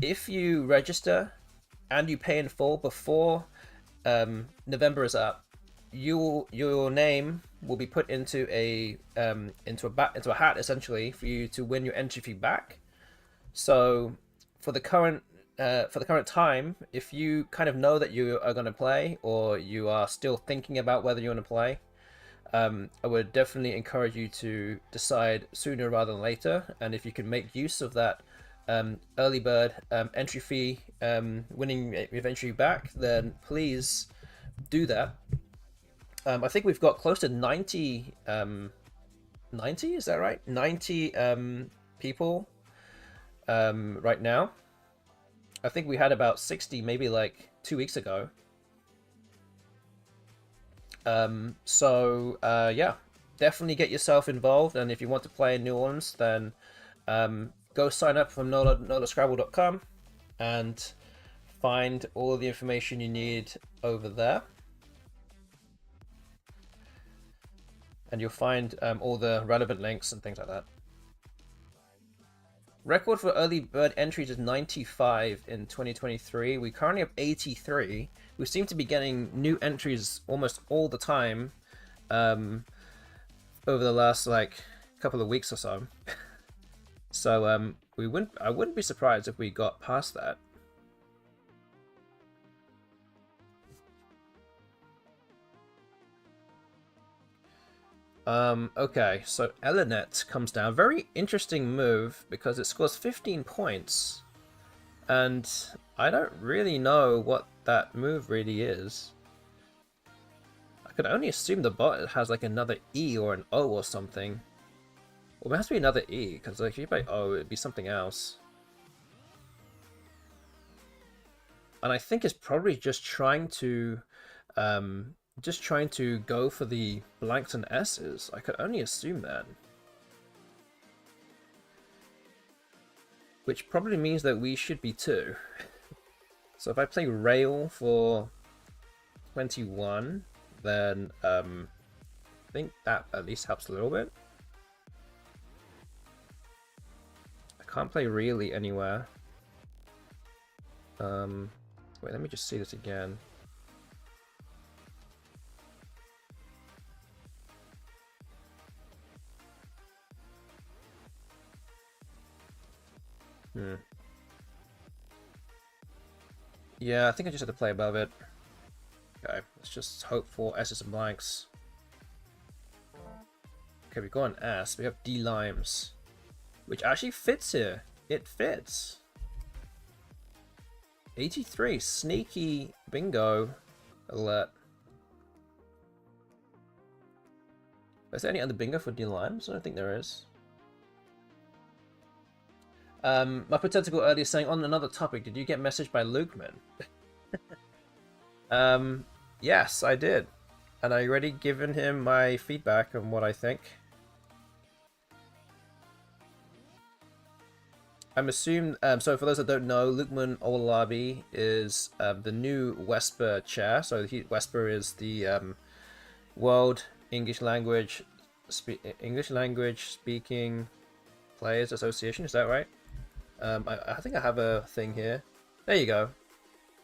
If you register and you pay in full before November is up, your name will be put into a hat essentially for you to win your entry fee back. So for the current time, if you kind of know that you are going to play, or you are still thinking about whether you want to play, I would definitely encourage you to decide sooner rather than later. And if you can make use of that early bird entry fee, winning your entry back, then please do that. I think we've got close to 90, is that right? 90 people right now. I think we had about 60 maybe like 2 weeks ago. Yeah, definitely get yourself involved, and if you want to play in New Orleans, then go sign up from nolascrabble.com and find all the information you need over there. And you'll find all the relevant links and things like that. Record for early bird entries is 95 in 2023. We currently have 83. We seem to be getting new entries almost all the time over the last like couple of weeks or so. So I wouldn't be surprised if we got past that. Okay, so Elenet comes down. Very interesting move because it scores 15 points. And I don't really know what that move really is. I could only assume the bot has like another E or an O or something. Well, it has to be another E, because like, if you play O, it'd be something else. And I think it's probably just trying to go for the blanks and S's. I could only assume that. Which probably means that we should be too. So if I play Rail for 21, then I think that at least helps a little bit. I can't play Really anywhere. Wait, let me just see this again. Yeah, I think I just have to play above it. Okay, let's just hope for S's and blanks. Okay, we've got an S. We have D limes, which actually fits here. It fits. 83, sneaky bingo alert. Is there any other bingo for D limes? I don't think there is. My potential earlier saying, on another topic, did you get messaged by Lukeman? Yes, I did. And I already given him my feedback on what I think. I'm assuming, so for those that don't know, Lukeman Olabi is the new Wesper chair. So Wesper is the World English Language Speaking Players Association, is that right? I think I have a thing here. There you go.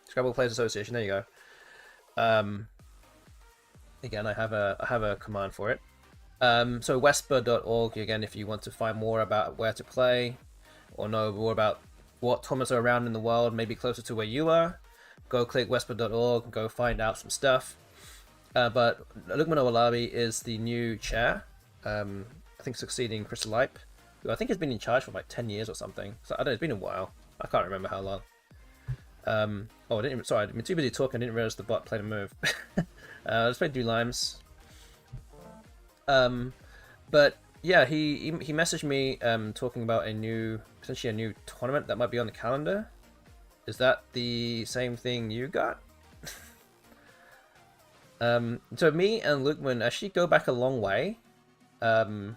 Scrabble Players Association. There you go. Again, I have a command for it. So wesper.org again, if you want to find more about where to play, or know more about what tournaments are around in the world, maybe closer to where you are, go click wesper.org and go find out some stuff. But Lukman Owolabi is the new chair. I think succeeding Crystal Lipe, who I think has been in charge for like 10 years or something. So I don't know, it's been a while. I can't remember how long. Oh, sorry, I've been too busy talking, I didn't realize the bot played a move. Let's play Do Limes. But yeah, he messaged me talking about potentially a new tournament that might be on the calendar. Is that the same thing you got? So me and Lukeman actually go back a long way. I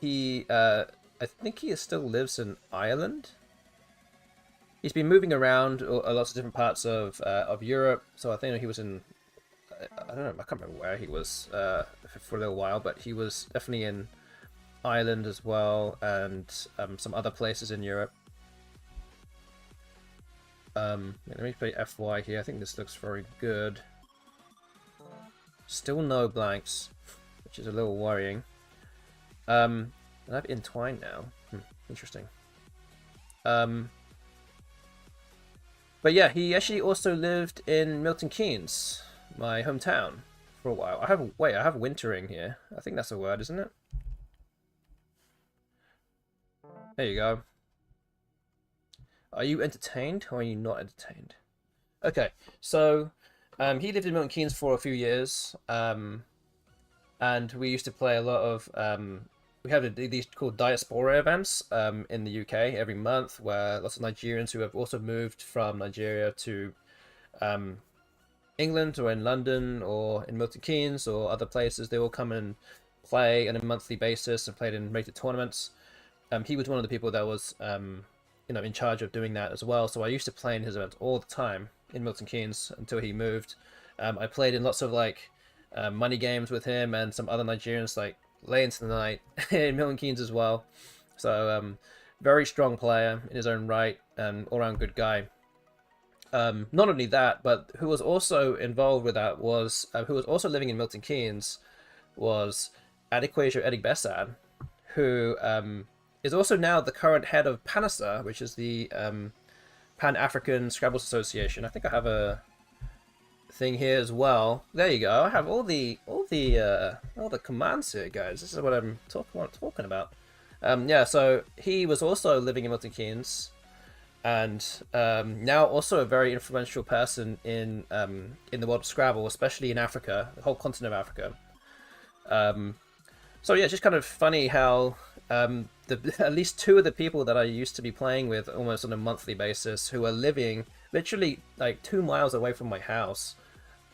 think he still lives in Ireland. He's been moving around lots of different parts of Europe. So I think he was in, I don't know, I can't remember where he was for a little while, but he was definitely in Ireland as well, and some other places in Europe. Let me play FY here. I think this looks very good. Still no blanks, which is a little worrying. And I've entwined now. Interesting. But yeah, he actually also lived in Milton Keynes, my hometown, for a while. I have wintering here. I think that's a word, isn't it? There you go. Are you entertained or are you not entertained? Okay, so he lived in Milton Keynes for a few years, and we used to play a lot of. We have these called diaspora events in the UK every month, where lots of Nigerians who have also moved from Nigeria to England or in London or in Milton Keynes or other places, they will come and play on a monthly basis and played in rated tournaments. He was one of the people that was in charge of doing that as well. So I used to play in his events all the time in Milton Keynes until he moved. I played in lots of money games with him and some other Nigerians late into the night in Milton Keynes as well. So very strong player in his own right and all-around good guy. Not only that, but who was also involved with that was who was also living in Milton Keynes was Adequajo Eddie Bessad, who is also now the current head of PANASA, which is the Pan-African Scrabble Association. I think I have a thing here as well. There you go. I have all the commands here, guys. This is what I'm talking about. Yeah, so he was also living in Milton Keynes, and now also a very influential person in the world of Scrabble, especially in Africa, the whole continent of Africa. So yeah, just kind of funny how at least two of the people that I used to be playing with almost on a monthly basis, who are living literally 2 miles away from my house,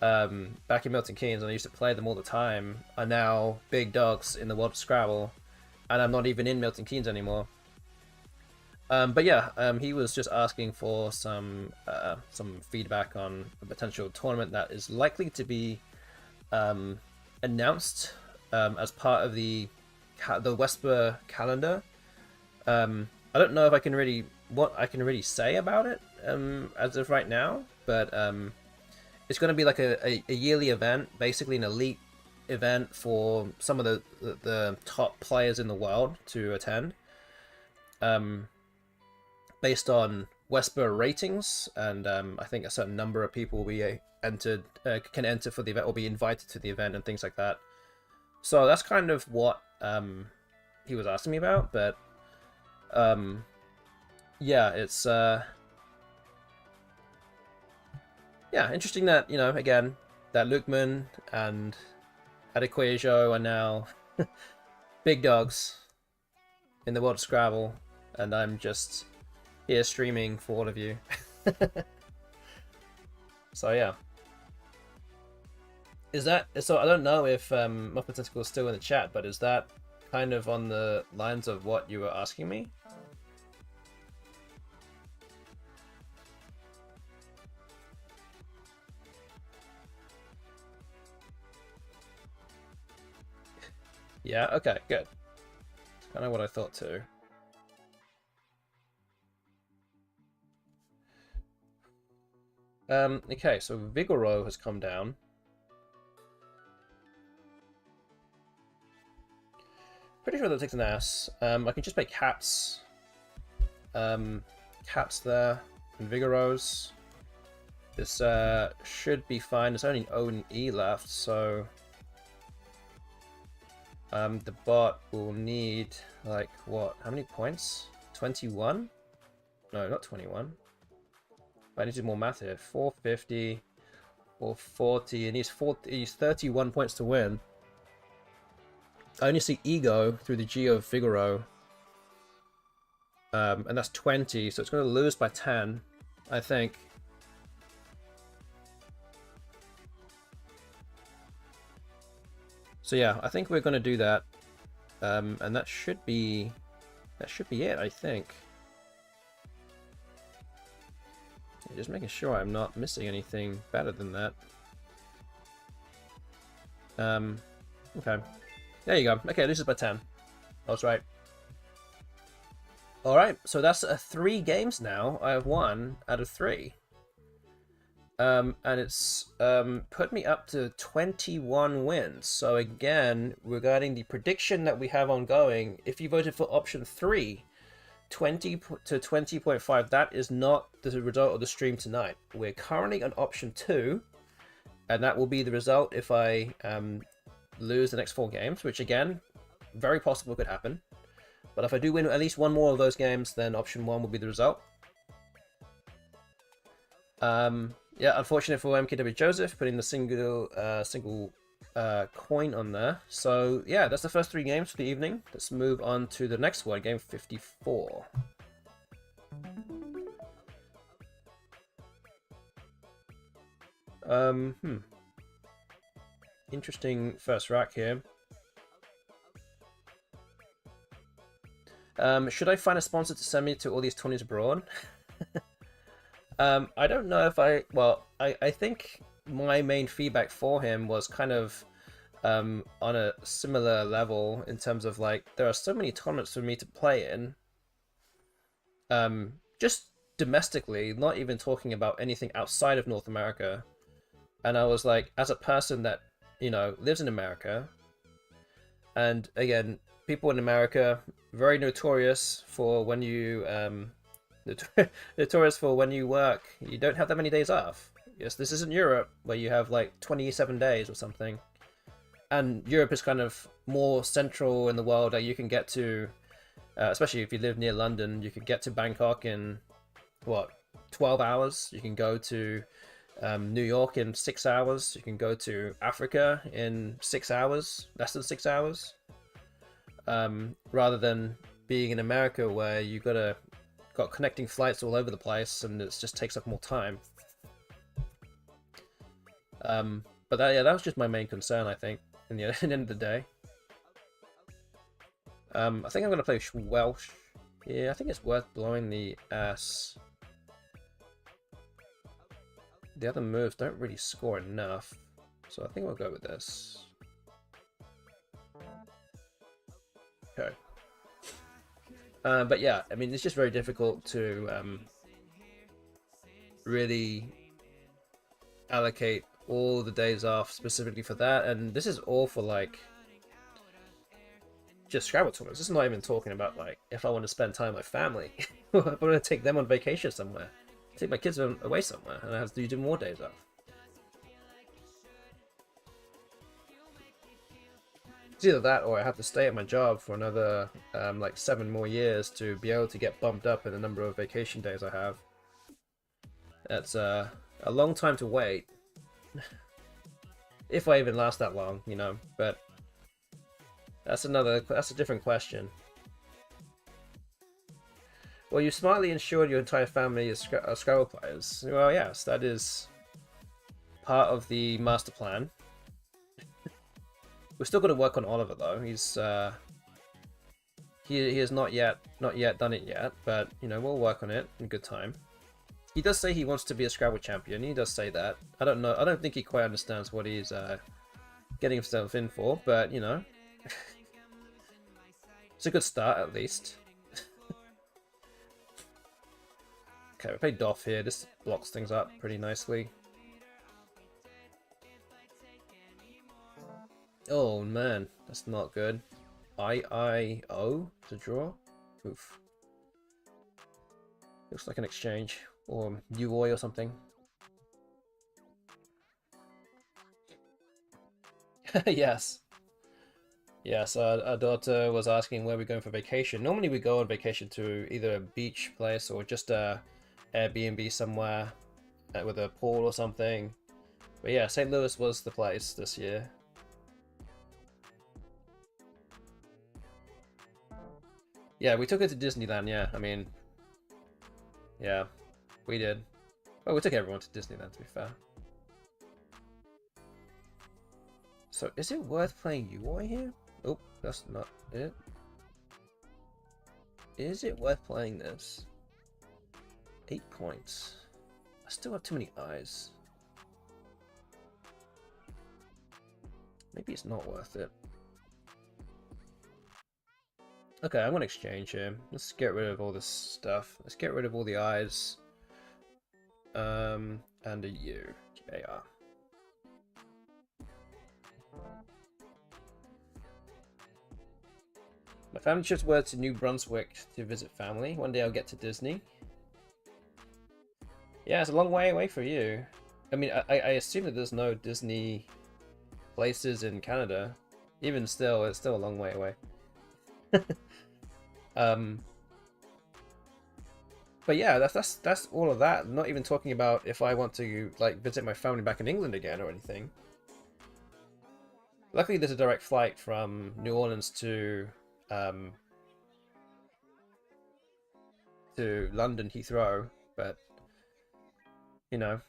back in Milton Keynes, and I used to play them all the time, are now big dogs in the world of Scrabble, and I'm not even in Milton Keynes anymore. But yeah, he was just asking for some feedback on a potential tournament that is likely to be announced as part of the Wesper calendar. I don't know if I can really say about it as of right now, but it's going to be a yearly event, basically an elite event for some of the top players in the world to attend, based on Wesper ratings, and I think a certain number of people will be can enter for the event or be invited to the event and things like that. So that's kind of what he was asking me about, but yeah, it's yeah, interesting that, again, that Lukeman and Adequajo are now big dogs in the world of Scrabble, and I'm just here streaming for all of you. So yeah. So I don't know if Muppet Tentacle is still in the chat, but is that kind of on the lines of what you were asking me? Yeah, okay, good. That's kind of what I thought too. Okay, so Vigoro has come down. Pretty sure that takes an S. I can just make cats. Cats there, and Vigoros. This should be fine. There's only O and E left, so the bot will need what? How many points? 21? No, not 21. I need to do more math here. 450 or 40, and he's 31 points to win. I only see Ego through the G of Figaro. And that's 20, so it's going to lose by 10. I think. So yeah, I think we're gonna do that, and that should be it. I think. Just making sure I'm not missing anything better than that. Okay. There you go. Okay, this is by 10. I was right. Alright, so that's 3 games now. I have 1 out of 3. And it's put me up to 21 wins. So again, regarding the prediction that we have ongoing, if you voted for option 3, 20 to 20.5, that is not the result of the stream tonight. We're currently on option 2, and that will be the result if I lose the next 4 games, which again, very possible could happen. But if I do win at least 1 more of those games, then option 1 will be the result. Yeah, unfortunate for MKW Joseph, putting the single coin on there. So yeah, that's the first 3 games for the evening. Let's move on to the next one, game 54. Interesting first rack here. Should I find a sponsor to send me to all these tourneys abroad? I don't know if I think my main feedback for him was kind of on a similar level in terms of like, there are so many tournaments for me to play in. Just domestically, not even talking about anything outside of North America. And I was like, as a person that, you know, lives in America, and again, people in America, very notorious for when you notorious for when you work, you don't have that many days off. Yes, this isn't Europe where you have like 27 days or something. And Europe is kind of more central in the world that you can get to, especially if you live near London, you can get to Bangkok in, what, 12 hours? You can go to New York in 6 hours. You can go to Africa in 6 hours, less than 6 hours. Rather than being in America where you got connecting flights all over the place and it just takes up more time. But that was just my main concern, I think, in the end of the day. I think I'm going to play Welsh. Yeah, I think it's worth blowing the ass. The other moves don't really score enough, so I think we'll go with this. Okay. But yeah, I mean, it's just very difficult to really allocate all the days off specifically for that, and this is all for like just Scrabble tournaments. This is not even talking about like if I want to spend time with my family, I want to take them on vacation somewhere, take my kids away somewhere, and I have to do more days off. It's either that or I have to stay at my job for another like 7 more years to be able to get bumped up in the number of vacation days I have. That's a long time to wait. If I even last that long, you know, but that's a different question. Well, you smartly ensured your entire family is Scrabble players. Well, yes, that is part of the master plan. We're still got to work on Oliver though. He's he has not yet done it yet, but you know, we'll work on it in good time. He does say he wants to be a Scrabble champion. He does say that. I don't know. I don't think he quite understands what he's getting himself in for, but you know, it's a good start at least. Okay, we play Doff here. This blocks things up pretty nicely. Oh man, that's not good. I-I-O to draw? Oof. Looks like an exchange. Or UI or something. Yes. Yes, our daughter was asking where we're going for vacation. Normally we go on vacation to either a beach place or just a Airbnb somewhere with a pool or something. But yeah, St. Louis was the place this year. Yeah, we took her to Disneyland, yeah. I mean, yeah, we did. Oh, we took everyone to Disney then, to be fair. So, is it worth playing UI here? Oh, that's not it. Is it worth playing this? 8 points. I still have too many eyes. Maybe it's not worth it. Okay, I'm gonna exchange here. Let's get rid of all this stuff. Let's get rid of all the eyes. And a U. KR. My family trips were to New Brunswick to visit family. One day I'll get to Disney. Yeah, it's a long way away for you. I mean, I assume that there's no Disney places in Canada. Even still, it's still a long way away. But yeah, that's all of that. I'm not even talking about if I want to like visit my family back in England again or anything. Luckily, there's a direct flight from New Orleans to London Heathrow, but you know.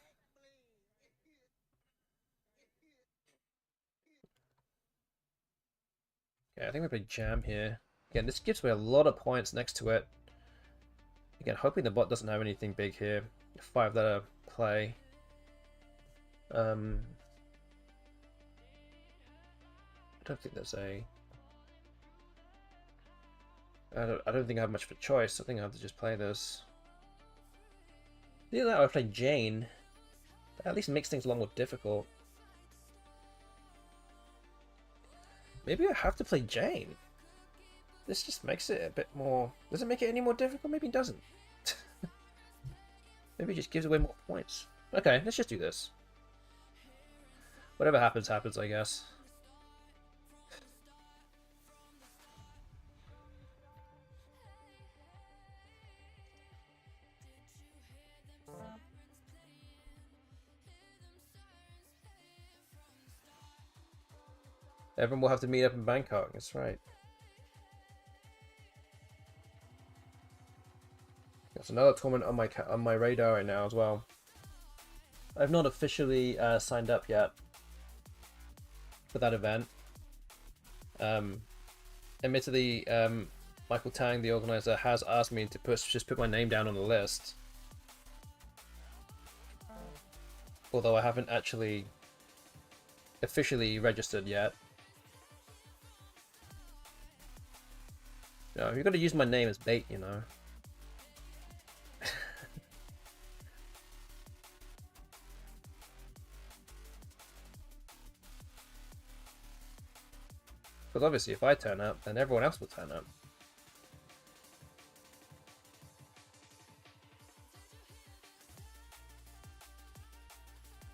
Yeah, I think we play Jam here. Again, this gives me a lot of points next to it. Again, hoping the bot doesn't have anything big here. 5-letter play. I don't think there's a... I don't think I have much of a choice. I think I have to just play this. Either that or I play Jane. That at least makes things a lot more difficult. Maybe I have to play Jane. This just makes it a bit more... Does it make it any more difficult? Maybe it doesn't. Maybe it just gives away more points. Okay, let's just do this. Whatever happens, happens, I guess. Everyone will have to meet up in Bangkok, that's right. There's another tournament on my radar right now as well. I've not officially signed up yet for that event. Admittedly, Michael Tang, the organizer, has asked me to just put my name down on the list. Although I haven't actually officially registered yet. No, you've got to use my name as bait, you know. Because obviously if I turn up, then everyone else will turn up.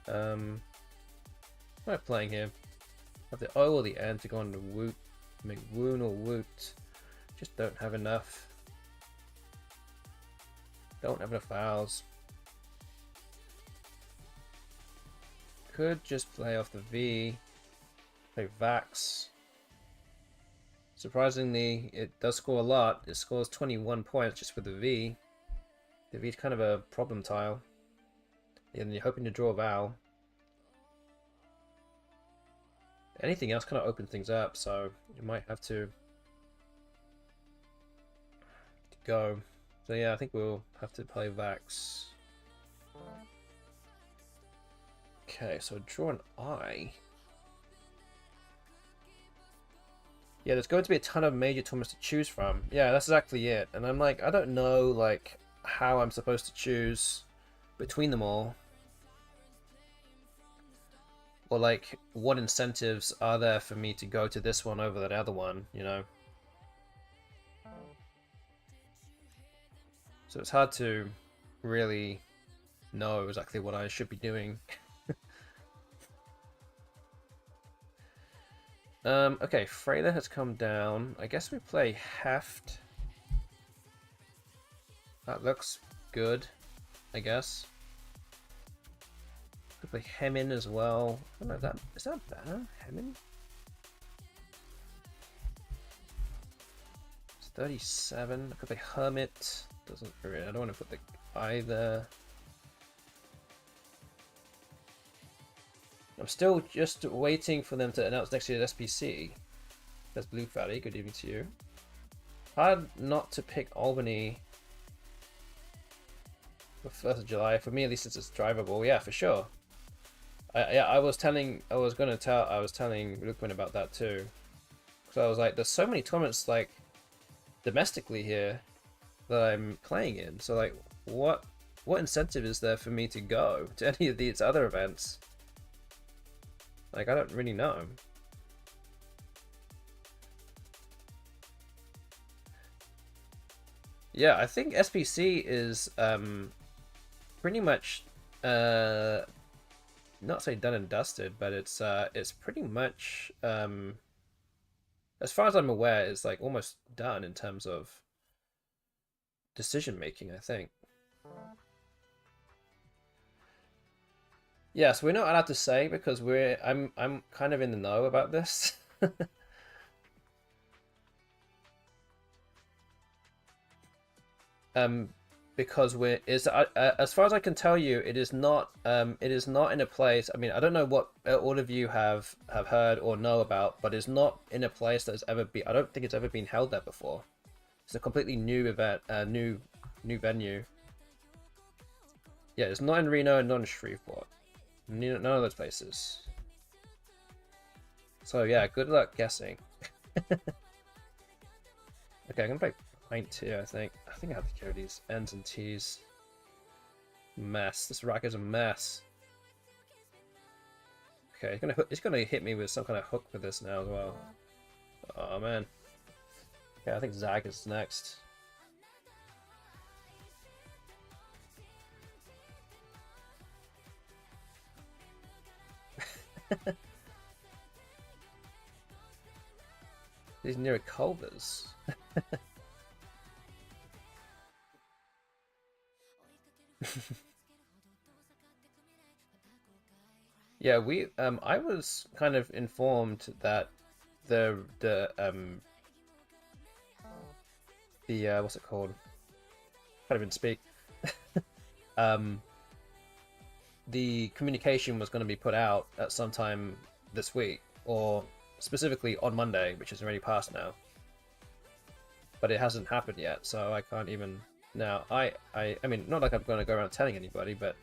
What am I playing here? Have the O or the N to go on the Woot, make Woon or Woot. Just don't have enough. Don't have enough vowels. Could just play off the V. Play Vax. Surprisingly, it does score a lot. It scores 21 points just with the V. The V is kind of a problem tile. And you're hoping to draw a vowel. Anything else kind of opens things up, so you might have to go. So yeah, I think we'll have to play Vax. Okay, so draw an I. Yeah, there's going to be a ton of major tournaments to choose from. Yeah, that's exactly it. And I'm like, I don't know like how I'm supposed to choose between them all. Or like what incentives are there for me to go to this one over that other one, you know? So it's hard to really know exactly what I should be doing. Okay, Freyla has come down. I guess we play Heft. That looks good, I guess. Could play Hemin as well. I don't know if that is that better? Hemin? It's 37. I could play Hermit. Doesn't really, I don't want to put the I there. I'm still just waiting for them to announce next year's SPC. That's Blue Valley. Good evening to you. Hard not to pick Albany the 1st of July. For me, at least, it's drivable. Yeah, for sure. I was telling Lukman about that too. So I was like, there's so many tournaments like domestically here that I'm playing in. So like, what incentive is there for me to go to any of these other events? Like, I don't really know. Yeah, I think SPC is pretty much not say done and dusted, but it's pretty much as far as I'm aware, it's like almost done in terms of decision making, I think. Yes, we're not allowed to say because I'm kind of in the know about this. Because as far as I can tell you, it is not in a place. I mean, I don't know what all of you have heard or know about, but it's not in a place that's ever been. I don't think it's ever been held there before. It's a completely new event, new venue. Yeah, it's not in Reno and not in Shreveport. None of those places. So yeah, good luck guessing. Okay, I'm gonna play Pint here, I think. I think I have to carry these N's and T's. Mess. This rack is a mess. Okay, it's gonna hit me with some kind of hook for this now as well. Oh man. Okay, I think Zag is next. These near Culvers. Yeah, I was kind of informed that the what's it called? Can't even speak. The communication was going to be put out at some time this week, or specifically on Monday, which is already passed now. But it hasn't happened yet, so I can't even now. I mean, not like I'm going to go around telling anybody, but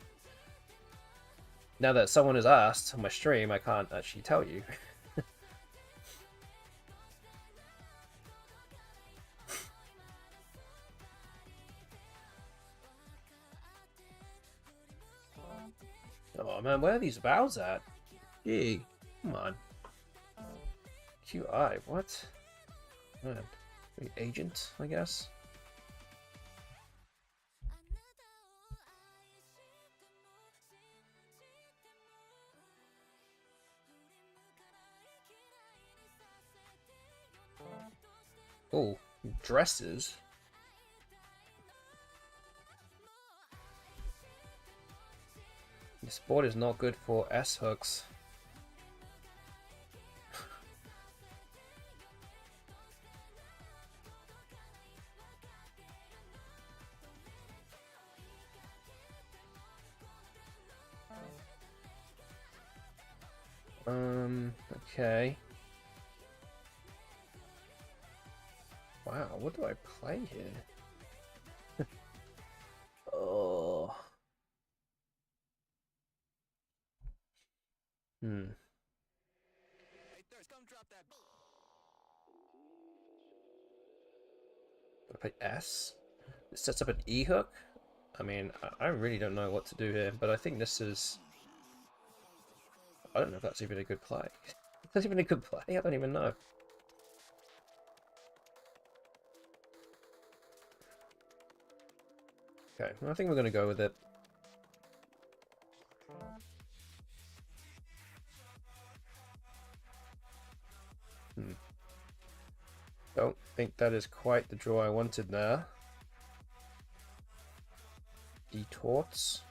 now that someone has asked on my stream, I can't actually tell you. Oh man, where are these vows at? Gee, come on. QI, what? Man, agent, I guess. Oh, dresses. This board is not good for S hooks. Okay. Wow, what do I play here? Oh. I play S? It sets up an E hook? I mean, I really don't know what to do here, but I think this is... I don't know if that's even a good play. That's even a good play? I don't even know. Okay, I think we're going to go with it. Don't think that is quite the draw I wanted there. Detorts.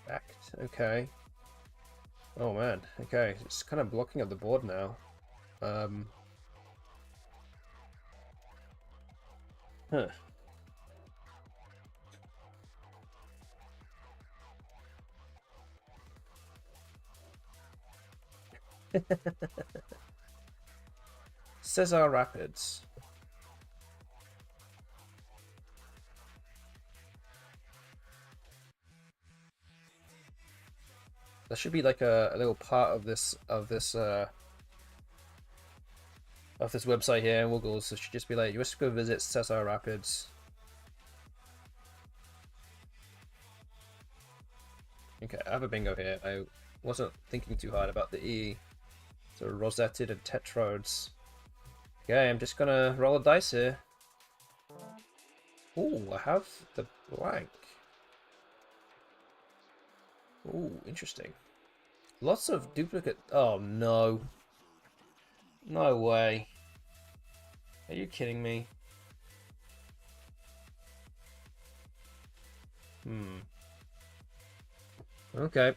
Act. Okay. Oh man. Okay, it's kind of blocking up the board now. Huh. Cesar Rapids. There should be like a little part of this website here, and we'll go. So it should just be like, just go visit Cesar Rapids. Okay, I have a bingo here. I wasn't thinking too hard about the E. So rosetted and tetrodes. Okay, I'm just gonna roll a dice here. Ooh, I have the blank. Ooh, interesting. Lots of duplicate. Oh no. No way. Are you kidding me? Okay.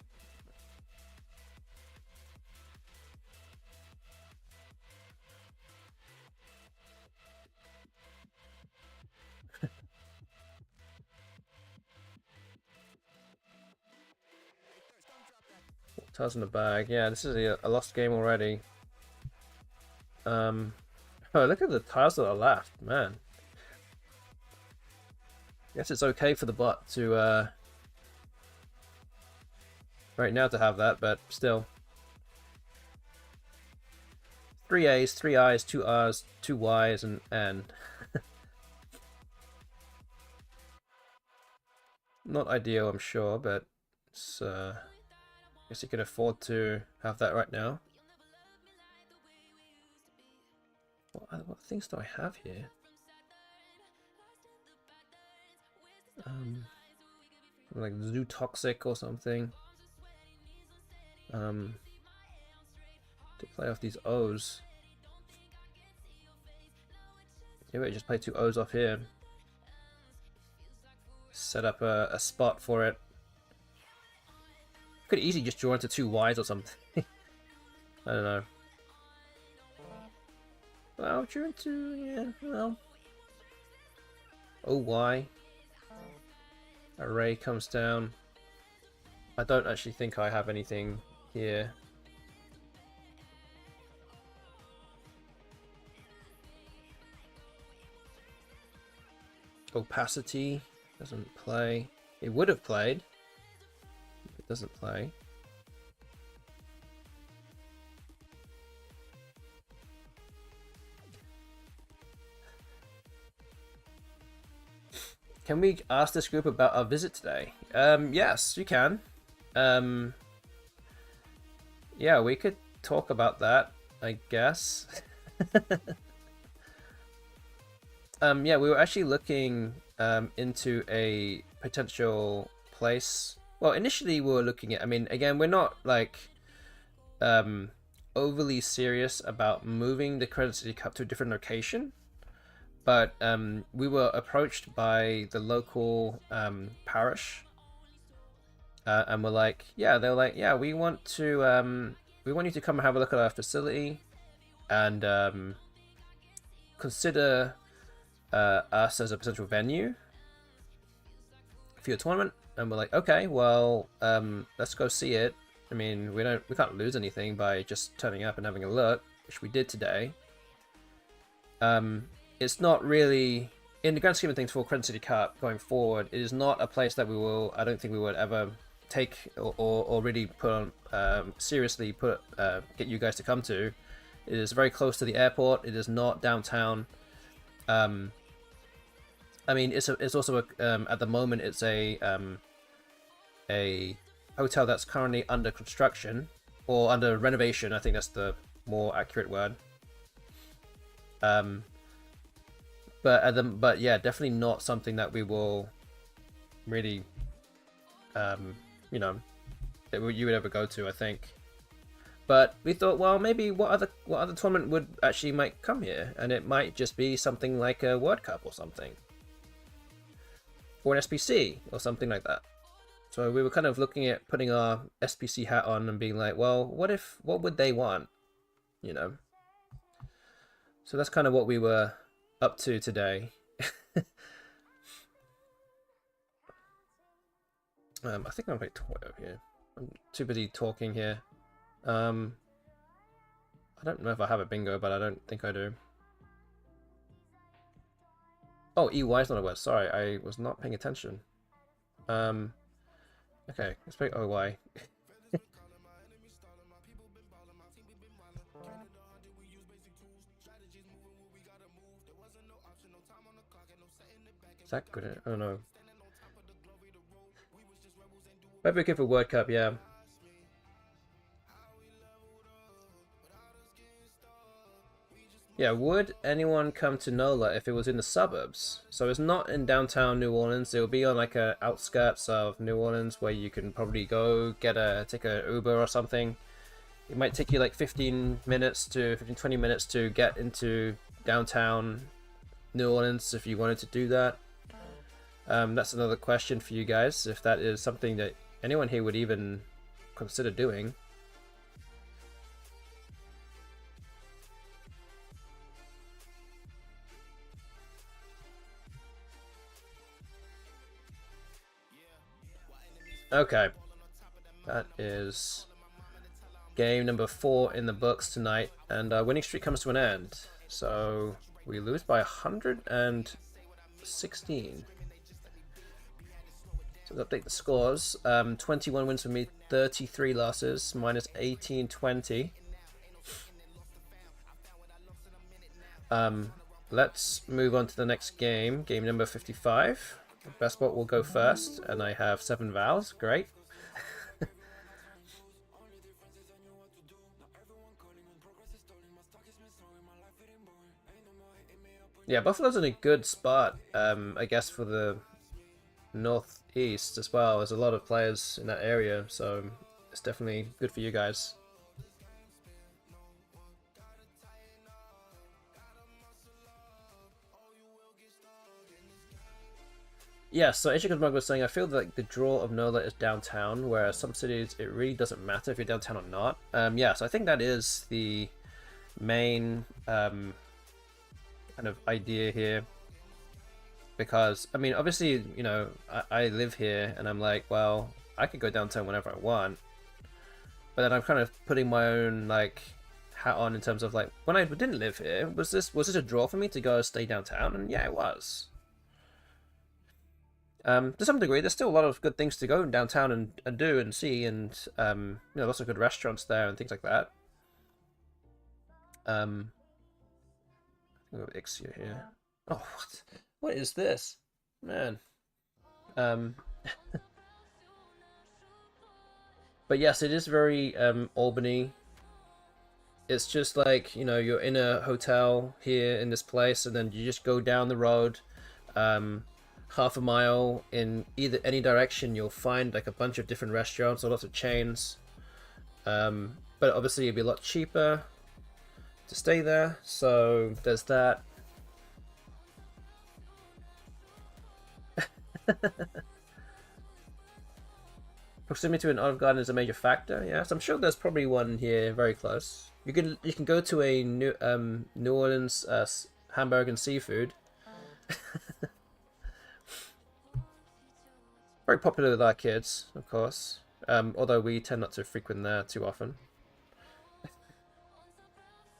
Tiles in the bag. Yeah, this is a lost game already. Oh, look at the tiles that are left, man. Guess it's okay for the bot to right now to have that, but still. 3 A's, 3 I's, 2 R's, 2 Y's, and not ideal, I'm sure, but it's guess you can afford to have that right now. What things do I have here? Like Zoo Toxic or something. To play off these O's. Maybe I just play 2 O's off here. Set up a spot for it. Could easily just draw into 2 Y's or something. I don't know. Well, drew into, yeah, well. OY. Array comes down. I don't actually think I have anything here. Opacity doesn't play. It would have played. It doesn't play. Can we ask this group about our visit today? Yes, you can. Yeah, we could talk about that, I guess. Yeah, we were actually looking into a potential place. Well, initially we were looking at, I mean, again, we're not like overly serious about moving the Credit City Cup to a different location. But we were approached by the local parish, and we're like, yeah, they're like, yeah, we want you to come and have a look at our facility, and consider us as a potential venue for your tournament. And we're like, okay, well, let's go see it. I mean, we can't lose anything by just turning up and having a look, which we did today. It's not really, in the grand scheme of things for Credit City Cup going forward, it is not a place that I don't think we would ever take or really put on, seriously get you guys to come to. It is very close to the airport. It is not downtown. I mean, it's also at the moment it's a hotel that's currently under construction or under renovation. I think that's the more accurate word. But yeah, definitely not something that we will really, you know, that you would ever go to, I think. But we thought, well, maybe what other tournament would actually might come here, and it might just be something like a World Cup or something, or an SPC or something like that. So we were kind of looking at putting our SPC hat on and being like, well, what would they want, you know? So that's kind of what we were up to today. I think I'm a bit toy here. I'm too busy talking here. I don't know if I have a bingo, but I don't think I do. Oh, EY is not a word. Sorry, I was not paying attention. Okay, let's pick OY. Is that good? Oh no. Might be good for World Cup, yeah. Yeah, would anyone come to NOLA if it was in the suburbs? So it's not in downtown New Orleans. It will be on like a outskirts of New Orleans where you can probably go take a Uber or something. It might take you like 15 to 20 minutes to get into downtown New Orleans if you wanted to do that. That's another question for you guys, if that is something that anyone here would even consider doing. Okay, that is game number 4 in the books tonight, and our winning streak comes to an end. So we lose by 116. So let's update the scores. 21 wins for me, 33 losses, minus 18, 20. Let's move on to the next game, game number 55. BESTBOT will go first, and I have 7 vows. Great. Yeah, Buffalo's in a good spot, I guess, for the Northeast as well. There's a lot of players in that area, so it's definitely good for you guys. Yeah, so Ishika's was saying, I feel like the draw of NOLA is downtown, whereas some cities it really doesn't matter if you're downtown or not. Yeah, so I think that is the main kind of idea here. Because, I mean, obviously, you know, I live here, and I'm like, well, I could go downtown whenever I want. But then I'm kind of putting my own, like, hat on in terms of, like, when I didn't live here, was this a draw for me to go stay downtown? And yeah, it was. To some degree, there's still a lot of good things to go downtown and do and see, and you know, lots of good restaurants there and things like that. I'll go Ixia here. Oh, what is this, man? But yes, it is very Albany. It's just like, you know, you're in a hotel here in this place, and then you just go down the road. Half a mile in any direction, you'll find like a bunch of different restaurants or lots of chains. But obviously it'd be a lot cheaper to stay there, so there's that. Proximity to an Olive Garden is a major factor. Yes, I'm sure there's probably one here very close. You can go to a New Orleans hamburger and seafood. Very popular with our kids, of course. Although we tend not to frequent there too often.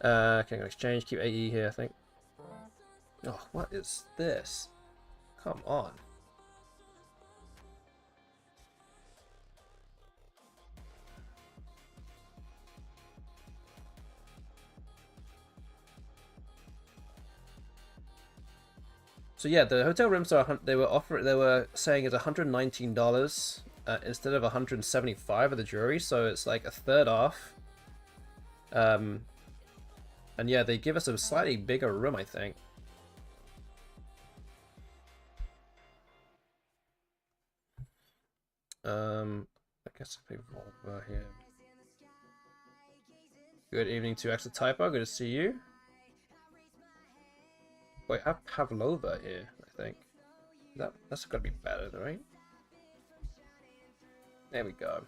Okay, exchange. Keep AE here, I think. Oh, what is this? Come on. So yeah, the hotel rooms they were saying is $119 instead of $175 at the jury, so it's like a third off. And yeah, they give us a slightly bigger room, I think. I guess I'll pay over here. Good evening to Extra Typo. Good to see you. Wait, I have Pavlova here, I think. That's gotta be better, right? There we go.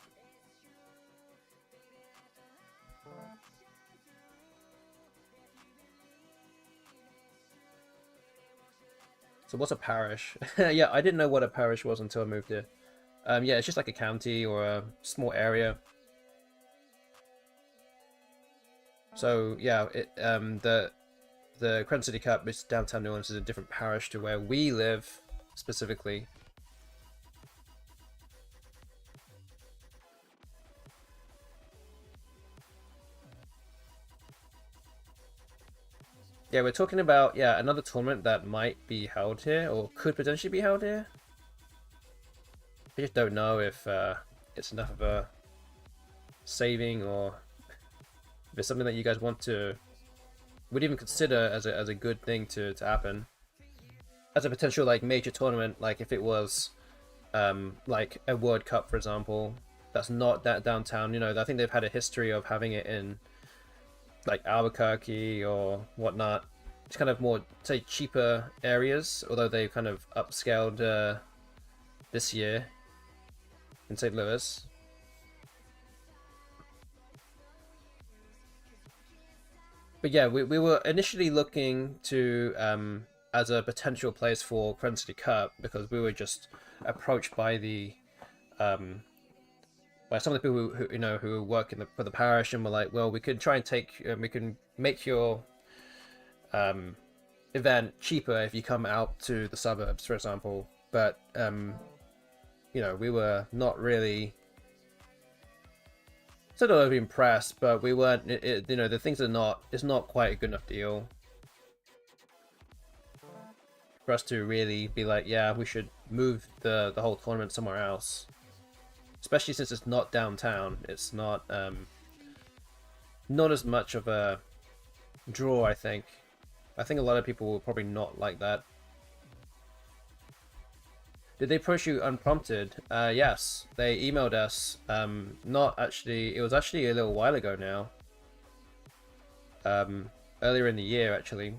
So what's a parish? Yeah, I didn't know what a parish was until I moved here. Yeah, it's just like a county or a small area. So yeah, the Crescent City Cup is downtown New Orleans, is a different parish to where we live specifically. Yeah, we're talking about another tournament that might be held here or could potentially be held here. I just don't know if it's enough of a saving or if it's something that you guys would even consider as a good thing to happen as a potential like major tournament, like if it was like a World Cup, for example, that's not that downtown. You know, I think they've had a history of having it in like Albuquerque or whatnot. It's kind of more, say, cheaper areas, although they've kind of upscaled this year in St. Louis. But yeah, we were initially looking to as a potential place for Crescent City Cup because we were just approached by by some of the people who work for the parish, and were like, well, we could try and we can make your event cheaper if you come out to the suburbs, for example. But we were not really, so not overly impressed, but we weren't. The things are not. It's not quite a good enough deal for us to really be like, yeah, we should move the whole tournament somewhere else. Especially since it's not downtown. It's not as much of a draw, I think. I think a lot of people will probably not like that. Did they approach you unprompted? Yes, they emailed us. Not actually. It was actually a little while ago now. Earlier in the year, actually.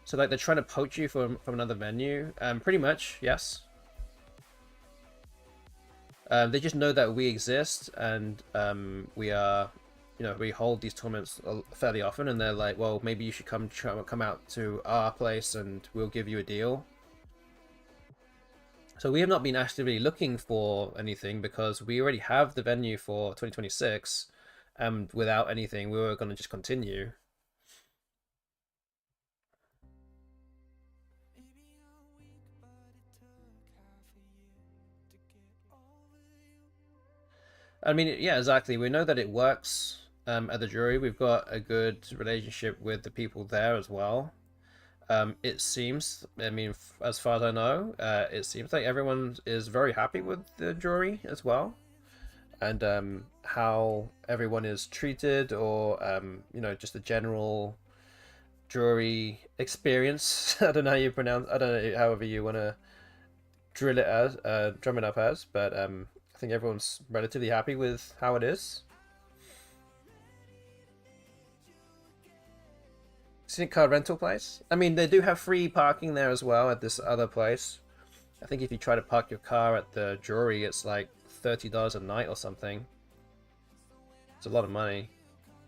So like they're trying to poach you from another venue. Pretty much, yes. They just know that we exist, and we are, we hold these tournaments fairly often, and they're like, well, maybe you should come out to our place, and we'll give you a deal. So we have not been actively looking for anything because we already have the venue for 2026, and without anything, we were going to just continue. I mean, yeah, exactly. We know that it works at the jury. We've got a good relationship with the people there as well. It seems, I mean, as far as I know, it seems like everyone is very happy with the jury as well. And how everyone is treated, or, just the general jury experience. I don't know how you pronounce, I don't know, however you want to drum it up as, but I think everyone's relatively happy with how it is. Scenic car rental place? I mean, they do have free parking there as well at this other place. I think if you try to park your car at the jury, it's like $30 a night or something. It's a lot of money.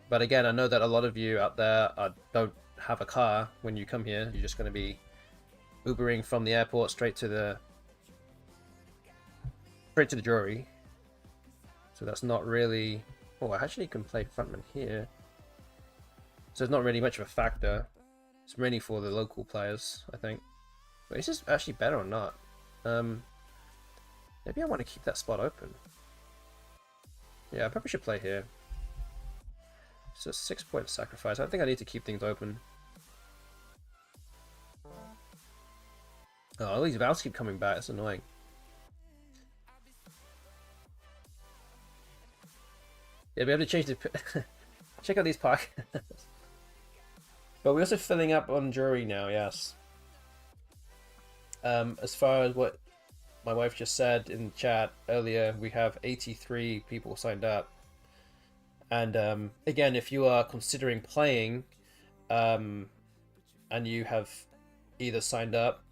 But again, I know that a lot of you out there don't have a car when you come here. You're just going to be Ubering from the airport straight to the jury. So that's not really... Oh, I actually can play frontman here. So it's not really much of a factor. It's mainly for the local players, I think. But is this actually better or not? Maybe I want to keep that spot open. Yeah, I probably should play here. It's a 6-point sacrifice. I think I need to keep things open. Oh, all these valves keep coming back. It's annoying. Yeah, be able to change the... Check out these park. But we're also filling up on jury now, yes. As far as what my wife just said in chat earlier, we have 83 people signed up. And again, if you are considering playing, and you have either signed up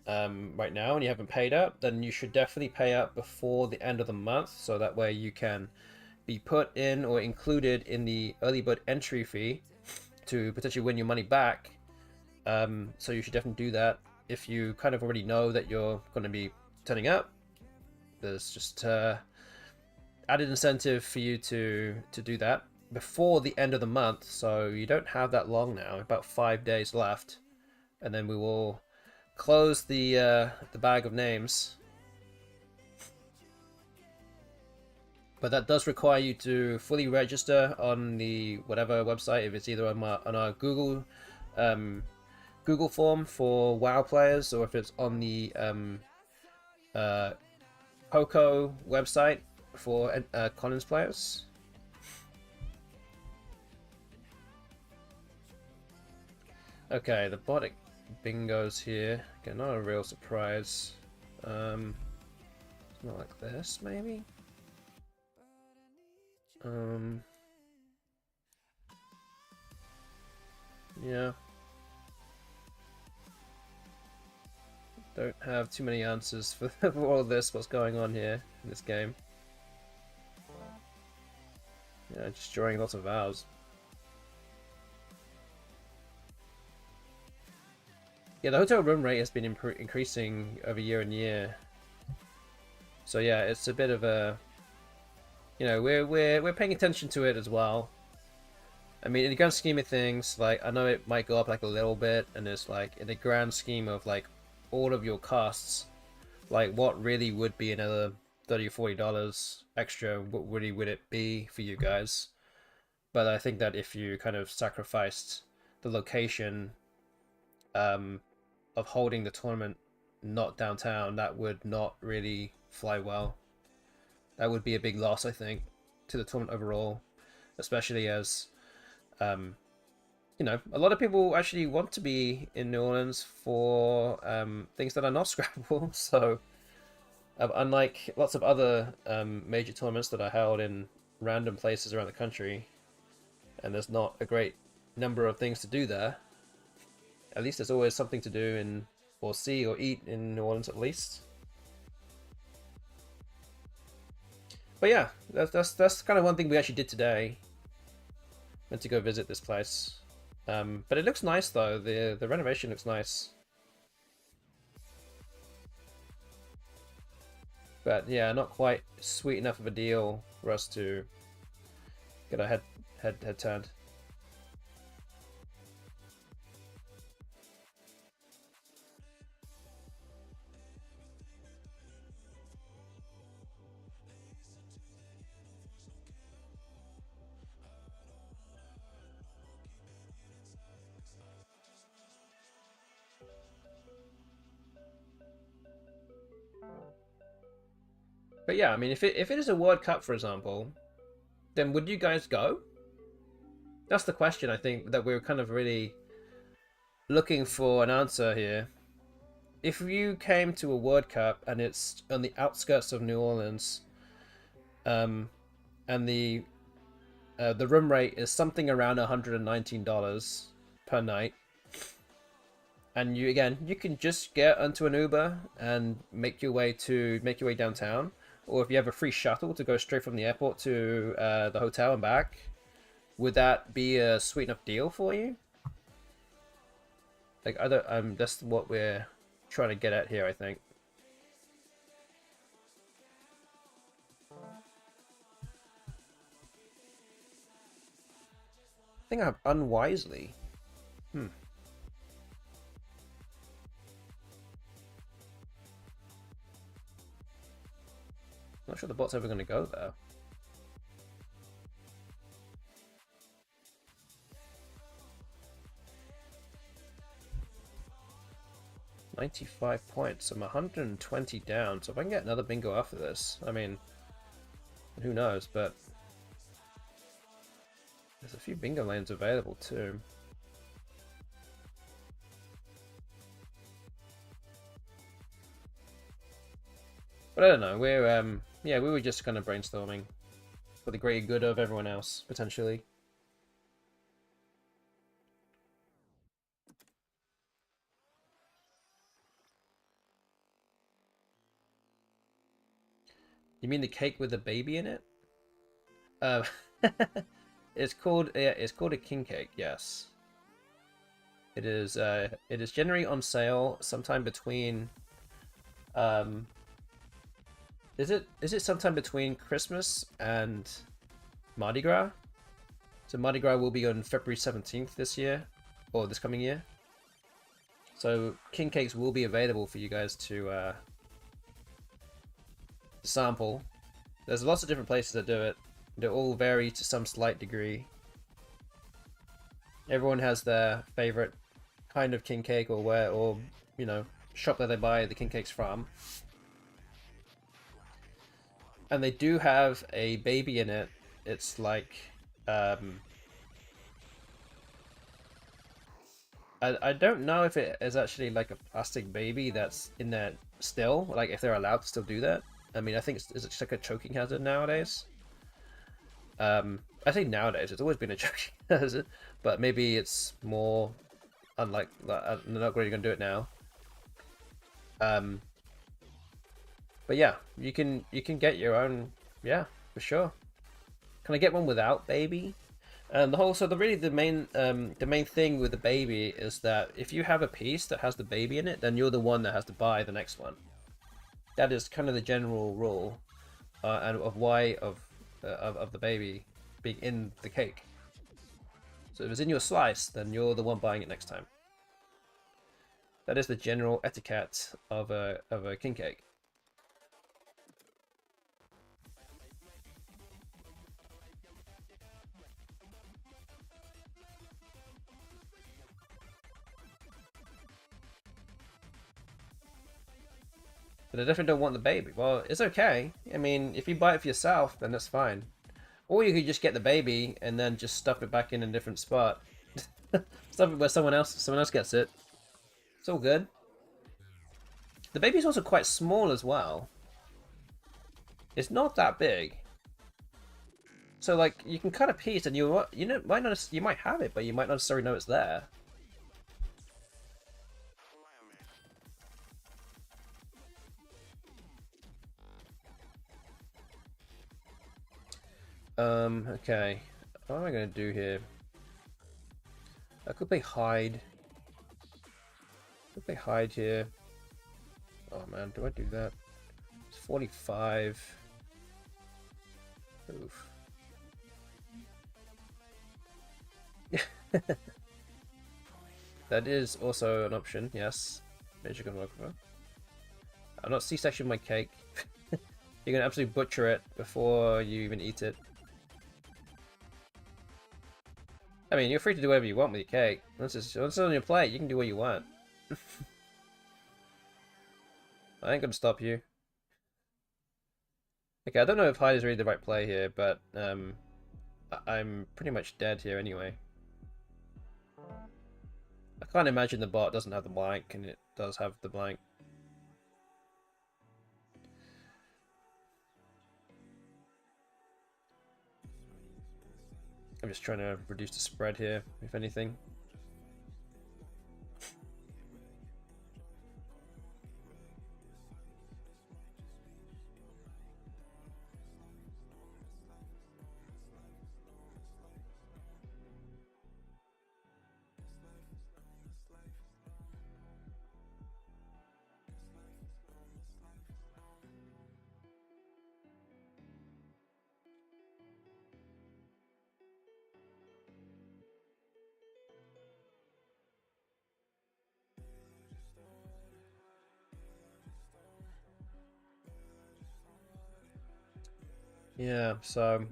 right now and you haven't paid up, then you should definitely pay up before the end of the month, so that way you can be put in or included in the early bird entry fee to potentially win your money back. So you should definitely do that. If you kind of already know that you're going to be turning up, there's just added incentive for you to do that. before the end of the month, so you don't have that long now. About 5 days left, and then we will close the bag of names. But that does require you to fully register on the whatever website, if it's either on our Google form for WoW players, or if it's on the Poco website for Collins players. Okay, the bot bingo's here. Okay, not a real surprise. It's not like this, maybe? Yeah. Don't have too many answers for all of this, what's going on here in this game. Yeah, just drawing lots of vows. Yeah, the hotel room rate has been increasing over year and year. So yeah, it's a bit of a, you know, we're paying attention to it as well. I mean, in the grand scheme of things, like, I know it might go up like a little bit, and it's like, in the grand scheme of like all of your costs, like, what really would be another $30 or $40 extra? What really would it be for you guys? But I think that if you kind of sacrificed the location of holding the tournament not downtown, that would not really fly well. That would be a big loss, I think, to the tournament overall, especially as you know, a lot of people actually want to be in New Orleans for things that are not Scrabble. So unlike lots of other major tournaments that are held in random places around the country, and there's not a great number of things to do there, at least there's always something to do in, or see or eat in New Orleans at least. But yeah, that's kind of one thing we actually did today. Went to go visit this place. But it looks nice though. The renovation looks nice. But yeah, not quite sweet enough of a deal for us to get our head turned. But yeah, I mean, if it is a World Cup, for example, then would you guys go? That's the question, I think, that we're kind of really looking for an answer here. If you came to a World Cup and it's on the outskirts of New Orleans, and the room rate is something around $119 per night, and you can just get onto an Uber and make your way downtown, or if you have a free shuttle to go straight from the airport to the hotel and back, would that be a sweet enough deal for you? Like, that's what we're trying to get at here, I think. I think I've unwisely. Not sure the bot's ever going to go there. $95 points. I'm 120 down. So if I can get another bingo after this, I mean, who knows? But there's a few bingo lanes available too. But I don't know. We're yeah, we were just kind of brainstorming for the greater good of everyone else, potentially. You mean the cake with the baby in it? Uh, it's called a king cake. Yes, it is. It is generally on sale sometime between. Is it sometime between Christmas and Mardi Gras? So Mardi Gras will be on February 17th this year, or this coming year. So king cakes will be available for you guys to sample. There's lots of different places that do it. They all vary to some slight degree. Everyone has their favorite kind of king cake, or where, or you know, shop that they buy the king cakes from. And they do have a baby in it. It's like I don't know if it is actually like a plastic baby that's in there still, like if they're allowed to still do that. I mean, I think it's just like a choking hazard nowadays. I think nowadays it's always been a choking hazard, but maybe it's more unlike that. They're not really gonna do it now. But yeah, you can get your own, yeah, for sure. Can I get one without baby? The main thing with the baby is that if you have a piece that has the baby in it, then you're the one that has to buy the next one. That is kind of the general rule, and of why of the baby being in the cake. So if it's in your slice, then you're the one buying it next time. That is the general etiquette of a king cake. But I definitely don't want the baby. Well, it's okay. I mean, if you buy it for yourself, then that's fine. Or you could just get the baby and then just stuff it back in a different spot. Stuff it where someone else gets it. It's all good. The baby's also quite small as well. It's not that big. So like you can cut a piece and you might have it, but you might not necessarily know it's there. Okay. What am I gonna do here? I could play hide. Could play hide here. Oh man, do I do that? It's 45. Oof. That is also an option, yes. Maybe you can work with. I'm not C-section my cake. You're gonna absolutely butcher it before you even eat it. I mean, you're free to do whatever you want with your cake. Once it's on your plate, you can do what you want. I ain't gonna stop you. Okay, I don't know if hide is really the right play here, but I'm pretty much dead here anyway. I can't imagine the bot doesn't have the blank, and it does have the blank. I'm just trying to reduce the spread here, if anything. Yeah, so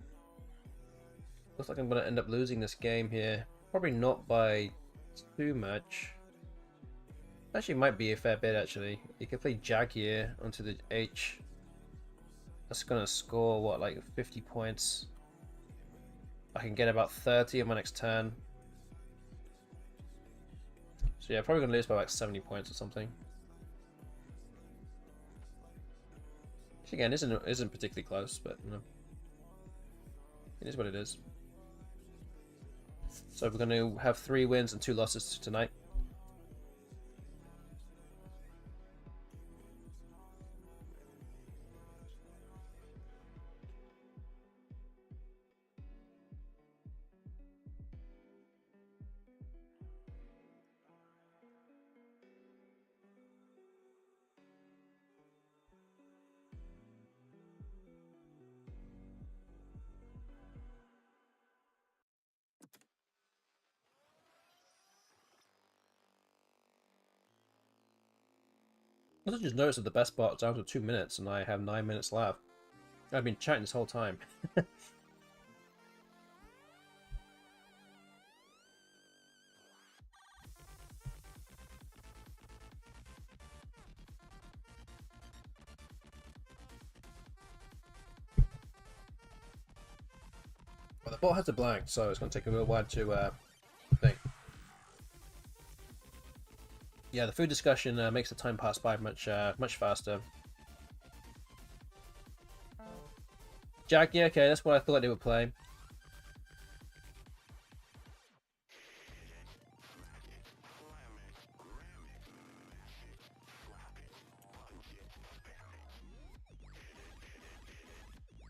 looks like I'm gonna end up losing this game here. Probably not by too much. Actually, might be a fair bit actually. You can play Jag here onto the H. That's gonna score what, like 50 points. I can get about 30 on my next turn. So yeah, probably gonna lose by like 70 points or something. Which again isn't particularly close, but you know, it is what it is. So we're gonna have 3 wins and 2 losses tonight. I also just noticed that the best bot's down to 2 minutes and I have 9 minutes left. I've been chatting this whole time. Well, the bot has a blank, so it's going to take a little while to think. Yeah, the food discussion makes the time pass by much faster. Jack, yeah, okay, that's what I thought they would play.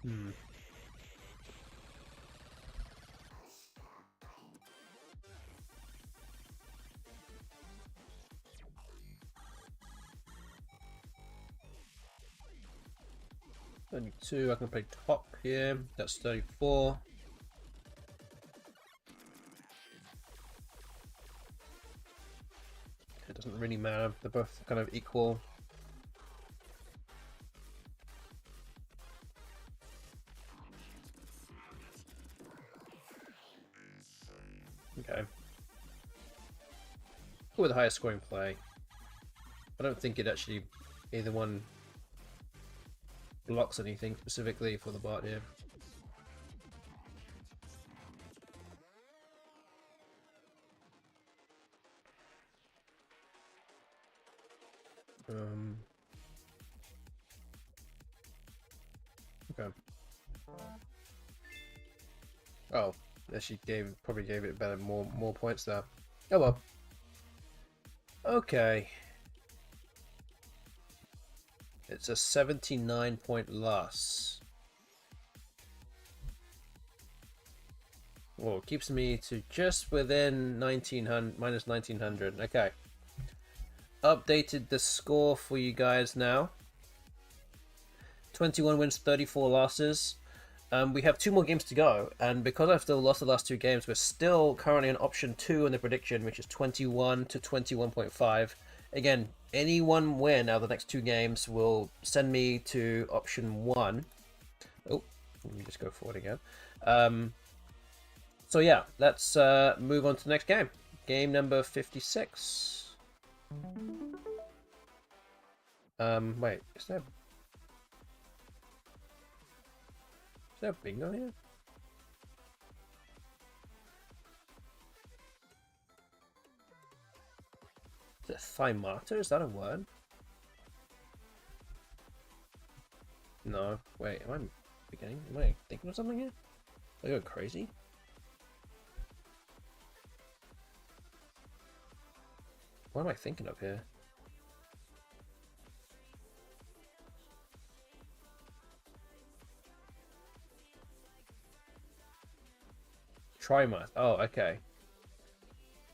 Hmm. $32, I can play top here, that's 34. It doesn't really matter, they're both kind of equal. Okay. Go with the highest scoring play. I don't think it actually either one blocks anything specifically for the bot here. Okay. Oh, she probably gave it better, more points there. Oh well. Okay. It's a 79-point loss. Well, it keeps me to just within 1900, minus 1900. Okay. Updated the score for you guys now. 21 wins, 34 losses. We have 2 more games to go, and because I've still lost the last 2 games, we're still currently on option 2 in the prediction, which is 21 to 21.5. Again, any one win out of the next 2 games will send me to option 1. Oh, let me just go forward again. So yeah, let's move on to the next game. Game number 56. Wait, is there a bingo here? Is it thymata? Is that a word? No. Wait, am I thinking of something here? Am I going crazy? What am I thinking of here? Trimouth. Oh, okay.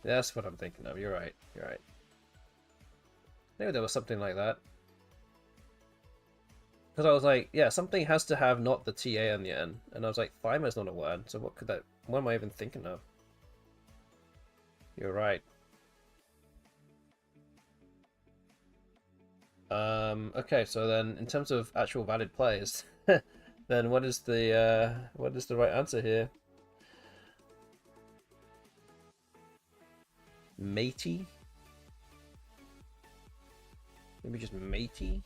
That's what I'm thinking of. You're right. You're right. Maybe there was something like that. Because I was like, yeah, something has to have not the TA on the end. And I was like, Thyma's not a word. So what could that... What am I even thinking of? You're right. Okay, so then in terms of actual valid plays, then what is the right answer here? Matey? Maybe just matey?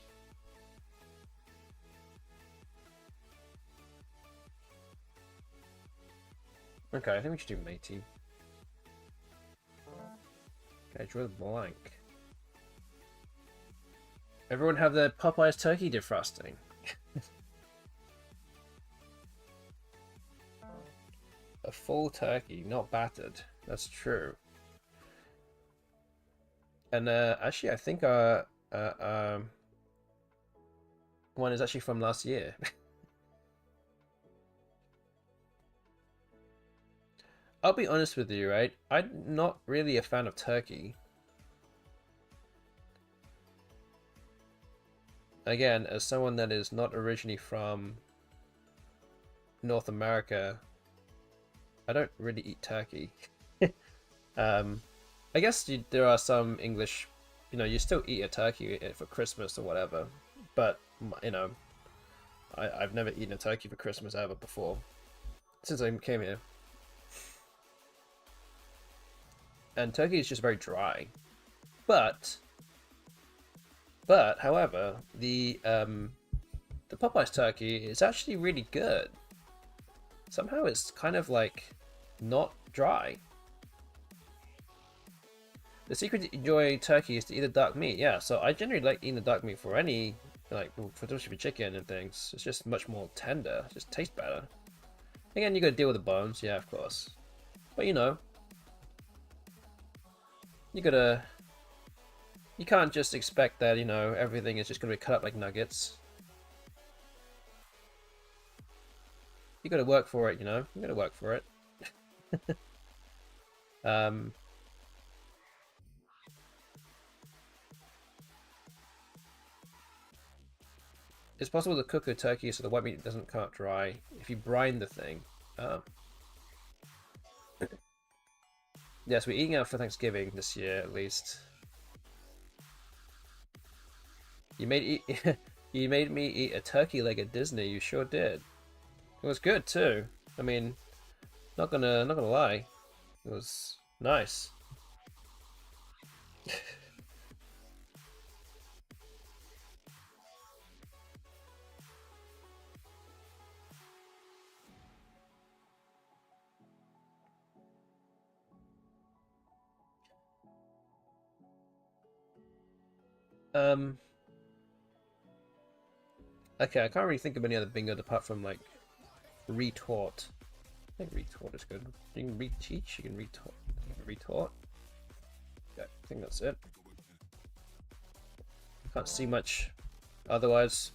Okay, I think we should do matey. Okay, draw the blank. Everyone have their Popeye's turkey defrosting. A full turkey, not battered. That's true. And actually, I think one is actually from last year. I'll be honest with you, right? I'm not really a fan of turkey. Again, as someone that is not originally from North America, I don't really eat turkey. I guess there are some English you know, you still eat a turkey for Christmas or whatever, but you know, I've never eaten a turkey for Christmas ever before since I came here. And turkey is just very dry, but however, the Popeye's turkey is actually really good. Somehow it's kind of like not dry. The secret to enjoy turkey is to eat the dark meat. Yeah, so I generally like eating the dark meat for any, like, especially for chicken and things. It's just much more tender. It just tastes better. Again, you gotta deal with the bones. Yeah, of course. But you know, you can't just expect that, you know, everything is just gonna be cut up like nuggets. You gotta work for it, you know? You gotta work for it. It's possible to cook a turkey so the white meat doesn't come out dry if you brine the thing. Yes, we're eating out for Thanksgiving this year, at least. You made you made me eat a turkey leg at Disney. You sure did. It was good too. I mean, not gonna lie, it was nice. Okay, I can't really think of any other bingo apart from like retort. I think retort is good. You can reteach, you can retort. Retort. Yeah, I think that's it. Can't see much otherwise.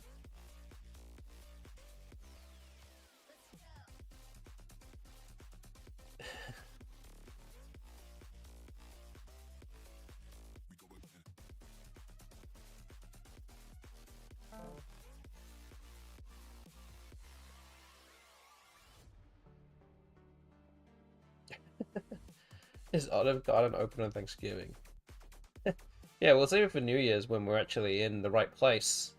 Is Olive Garden open on Thanksgiving? Yeah, we'll save it for New Year's when we're actually in the right place.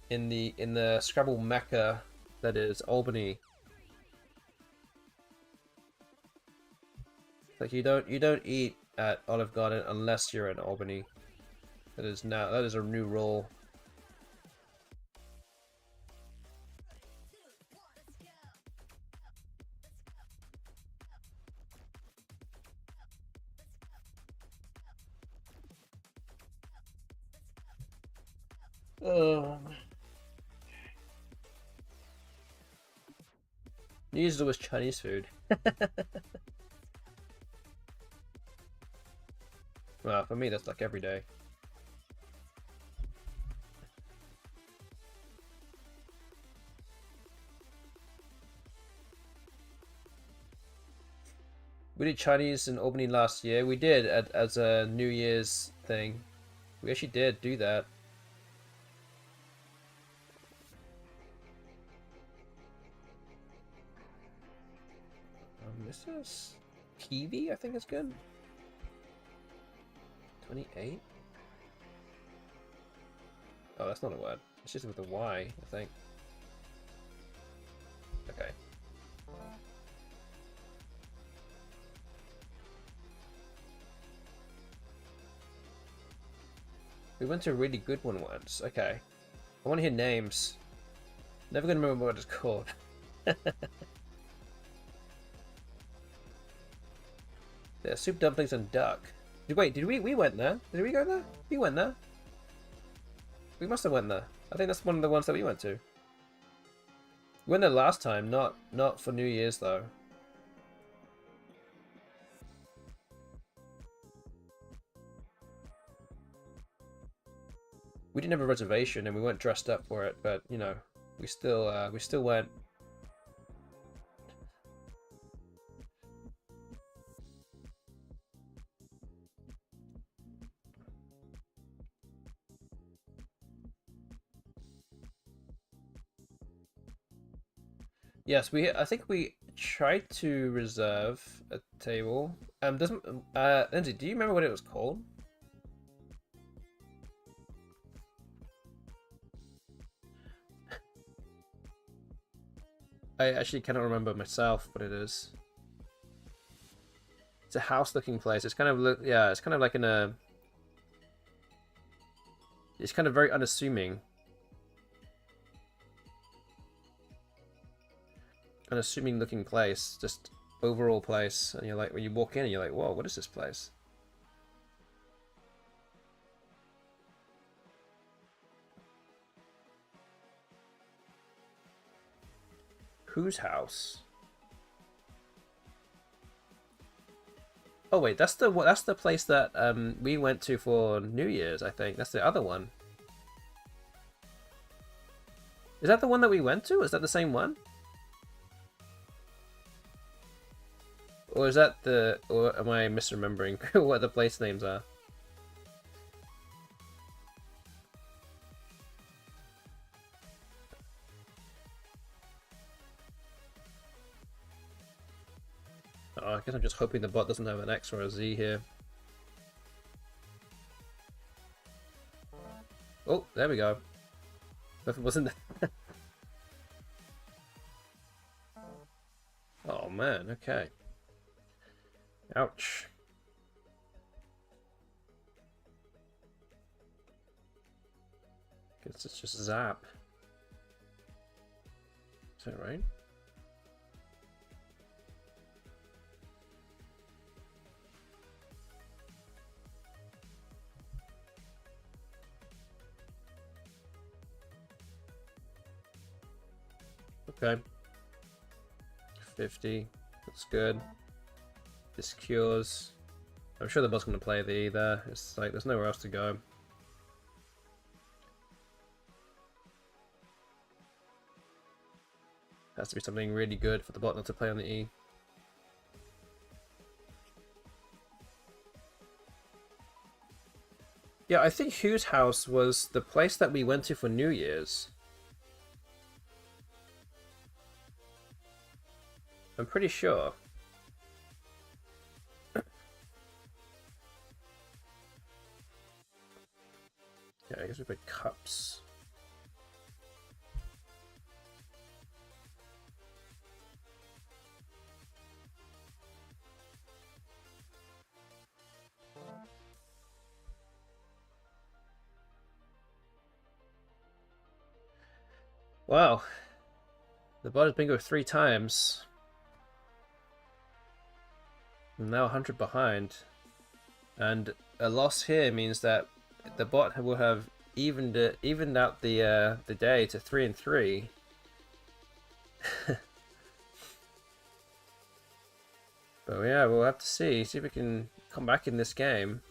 In the Scrabble Mecca that is Albany. Like you don't eat at Olive Garden unless you're in Albany. That is a new rule. New Year's is always Chinese food. Well, for me that's like every day. We did Chinese in Albany last year. We did as a New Year's thing. We actually did do that. This is Kiwi, I think it's good. 28? Oh, that's not a word. It's just with a Y, I think. Okay. We went to a really good one once. Okay. I want to hear names. Never gonna remember what it's called. Yeah, soup, dumplings, and duck. Wait, did we went there? Did we go there? We went there. We must have went there. I think that's one of the ones that we went to. We went there last time, not for New Year's though. We didn't have a reservation and we weren't dressed up for it, but you know, we still went. Yes, I think we tried to reserve a table. Doesn't Lindsay, do you remember what it was called? I actually cannot remember myself what it is. It's a house-looking place. It's kind of yeah. It's kind of like in a. It's kind of very unassuming. Unassuming looking place, just overall place, and you're like when you walk in, you're like, whoa, what is this place? Whose house? Oh wait, that's the place that we went to for New Year's, I think. That's the other one. Is that the one that we went to? Is that the same one? Or is that the... Or am I misremembering what the place names are? Oh, I guess I'm just hoping the bot doesn't have an X or a Z here. Oh, there we go. If it wasn't... Oh man, okay. Ouch. Guess it's just zap. Is that right? Okay. 50. That's good. This cures. I'm sure the bot's going to play the E there. It's like there's nowhere else to go. Has to be something really good for the bot not to play on the E. Yeah, I think Hugh's house was the place that we went to for New Year's. I'm pretty sure. Yeah, I guess we put cups. Wow. The bot has bingo 3 times. I'm now 100 behind. And a loss here means that the bot will have evened out the day to 3 and 3. But yeah, we'll have to see if we can come back in this game.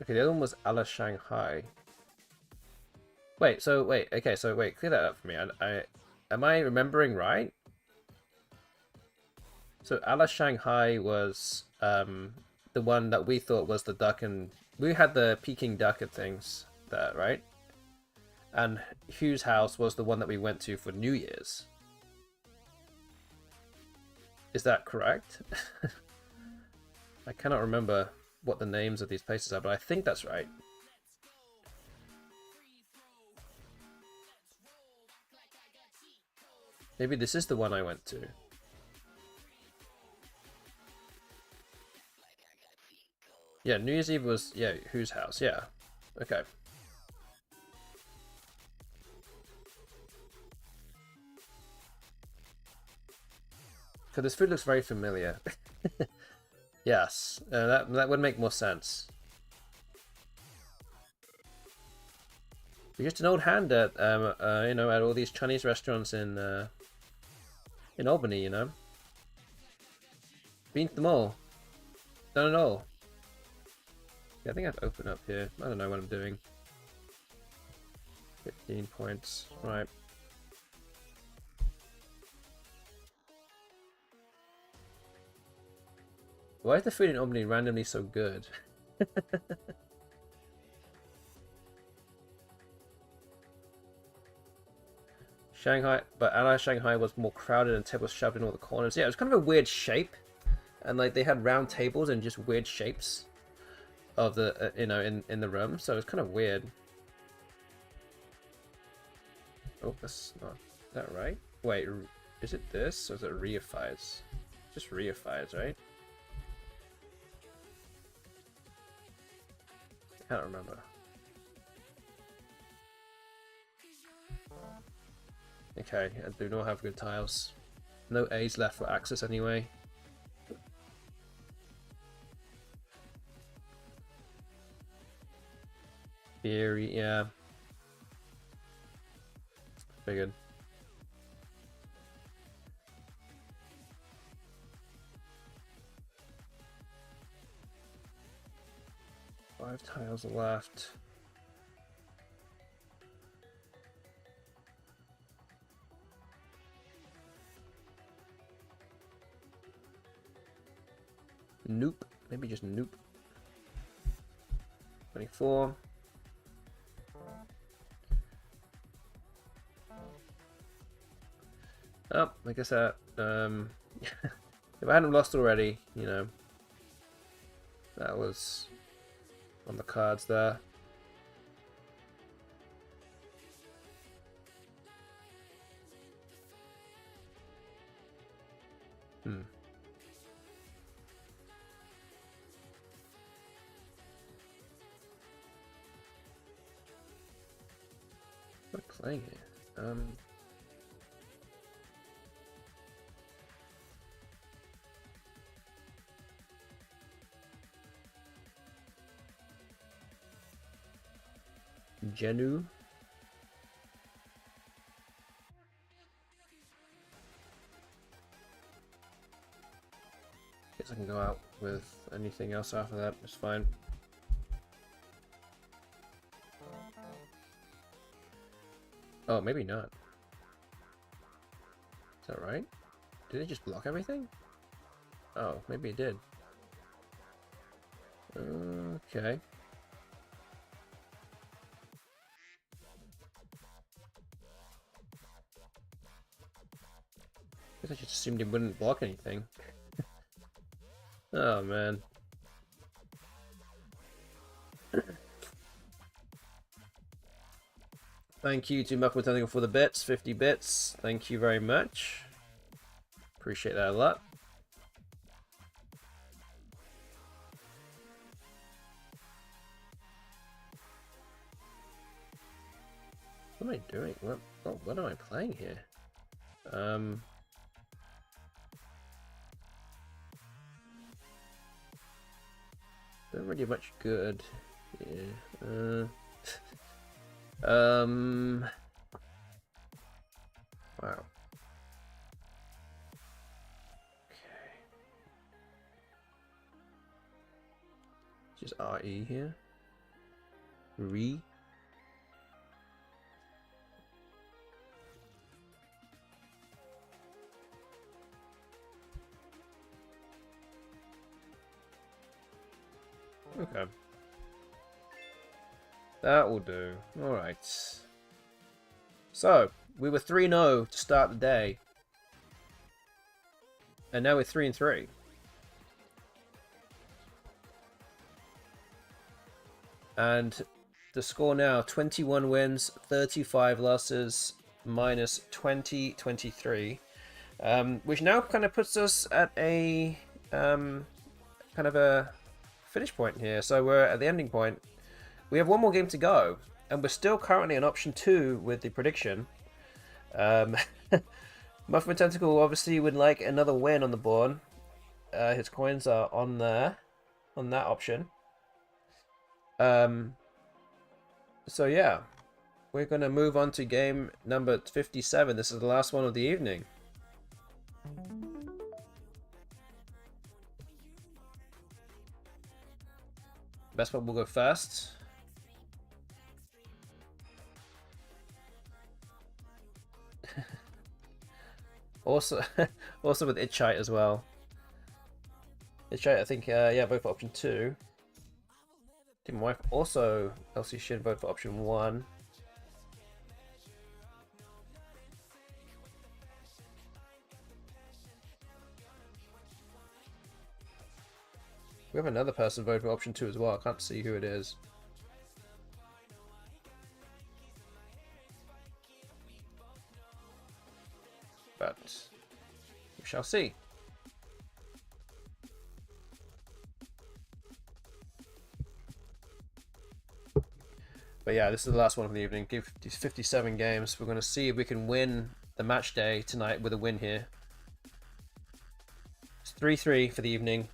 Okay, the other one was a la Shanghai. Wait, okay, so wait, clear that up for me. Am I remembering right? So a la Shanghai was the one that we thought was the duck, and we had the Peking duck and things there, right? And Hugh's house was the one that we went to for New Year's. Is that correct? I cannot remember what the names of these places are, but I think that's right. Maybe this is the one I went to. Yeah, New Year's Eve was, yeah, Whose house? Yeah. Okay. So this food looks very familiar. Yes, that would make more sense. You're just an old hand at you know, at all these Chinese restaurants in Albany, you know. Been to them all. Done it all. Yeah, I think I've opened up here. I don't know what I'm doing. 15 points. Right. Why is the food in Albany randomly so good? Shanghai, but Ally Shanghai was more crowded and tables shoved in all the corners. Yeah, it was kind of a weird shape, and like they had round tables and just weird shapes of the you know, in the room, so it was kind of weird. Oh, that's not that right. Wait, is it this or is it reifies? Just reifies, right? Can't remember. Okay, I do not have good tiles. No A's left for access anyway. Theory, yeah. Figured. Five tiles left. Nope. Maybe just nope. 24. Oh, like I said, if I hadn't lost already, you know, that was on the cards there. What am I playing here? Genu. Guess I can go out with anything else after that. It's fine. Oh, maybe not. Is that right? Did it just block everything? Oh, maybe it did. Okay. Guess I just assumed it wouldn't block anything. Oh man. Thank you to Mathematical for the bits, 50 bits. Thank you very much. Appreciate that a lot. What am I doing? What am I playing here? Not really much good. Yeah. Wow. Okay. Just RE here. Re. Okay. That will do. Alright. So, we were 3-0 to start the day. And now we're 3-3. And the score now, 21 wins, 35 losses, minus 20, 23. Which now kind of puts us at a kind of a finish point here. So we're at the ending point. We have one more game to go, and we're still currently on option 2 with the prediction. Muffin Tentacle obviously would like another win on the board. His coins are on there, on that option. So yeah, we're going to move on to game number 57. This is the last one of the evening. BESTBOT will go first. Also with Itchite as well. Itchite, I think, yeah, vote for option 2. Team Wife also, Elsie should vote for option 1. We have another person vote for option 2 as well. I can't see who it is. But we shall see. But yeah, this is the last one of the evening. Give these 57 games. We're going to see if we can win the match day tonight with a win here. It's 3-3 for the evening.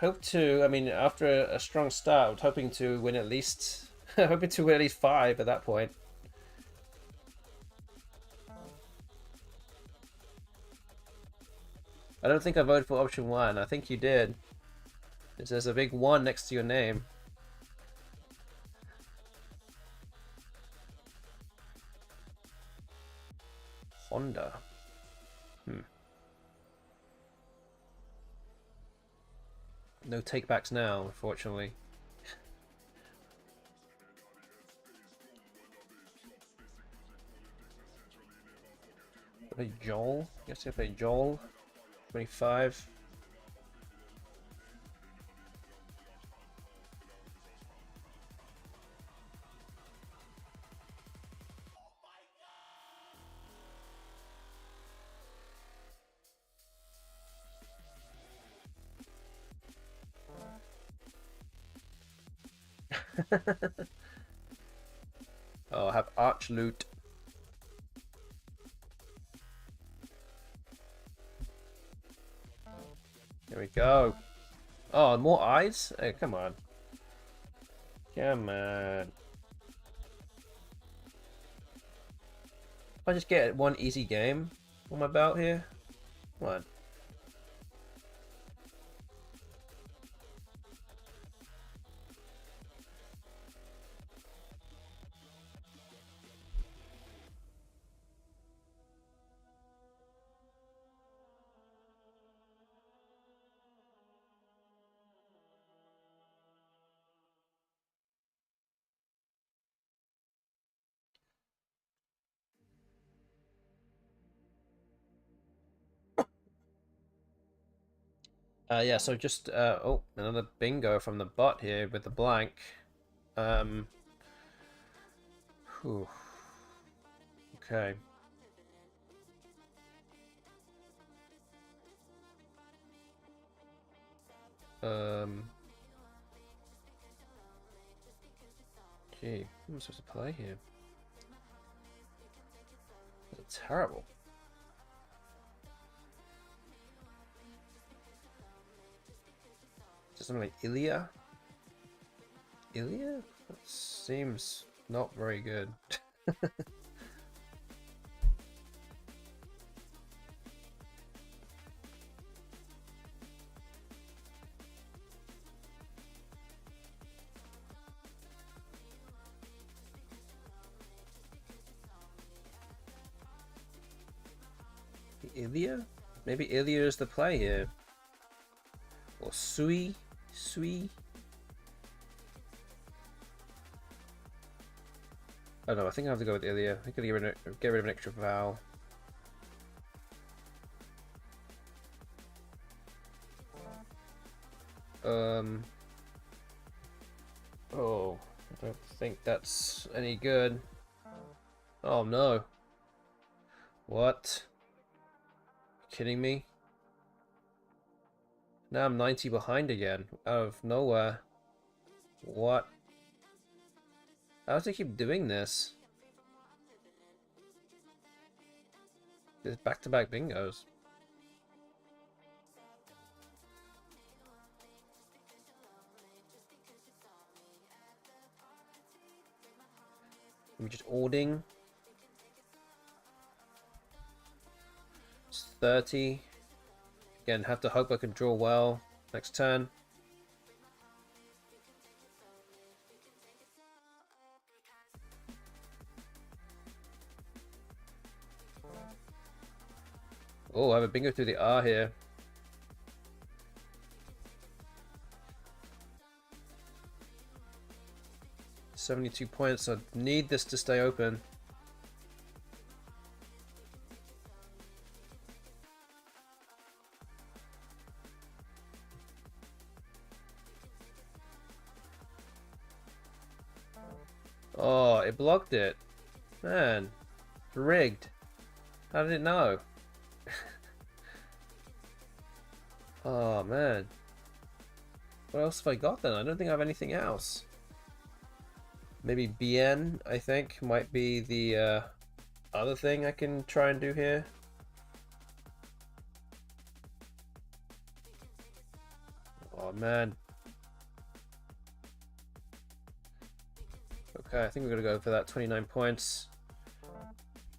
Hope to, I mean, after a strong start, hoping to win at least, hoping to win at least 5 at that point. I don't think I voted for option 1. I think you did. There's a big 1 next to your name. Honda. No takebacks now, unfortunately. Play Joel. Guess I play Joel. 25. Oh, I have Arch Loot. There we go. Oh, more eyes? Hey, come on. Come on. If I just get one easy game on my belt here. Come on. Yeah, so just, oh, another bingo from the bot here with the blank. Whew. Okay. Gee, what am I supposed to play here? That's terrible. Is something like Ilya? Ilya? That seems not very good. Ilya? Maybe Ilya is the play here. Or Sui? I don't know, I think I have to go with Ilya. I could get rid of an extra vowel. Oh, I don't think that's any good. Oh no. What? Kidding me? Now I'm 90 behind again, out of nowhere. What? How does it keep doing this? There's back-to-back bingos. Maybe just ording. It's 30. Again, have to hope I can draw well next turn. Oh, I have a bingo through the R here. $72 points. I need this to stay open. Oh, it blocked it. Man, rigged. How did it know? Oh man. What else have I got then? I don't think I have anything else. Maybe BN, I think, might be the other thing I can try and do here. Oh man. Okay, I think we're gonna go for that 29 points.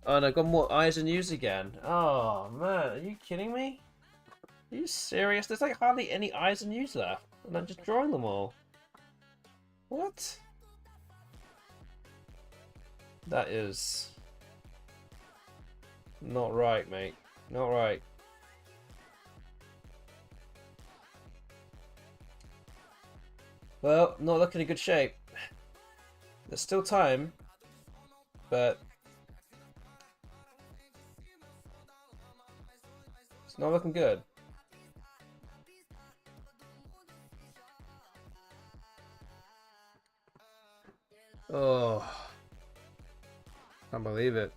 Oh, and I've got more I's and U's again. Oh man, are you kidding me? Are you serious? There's like hardly any I's and U's left, and I'm just drawing them all. What? That is not right, mate. Not right. Well, not looking in good shape. There's still time, but it's not looking good. Oh, can't believe it.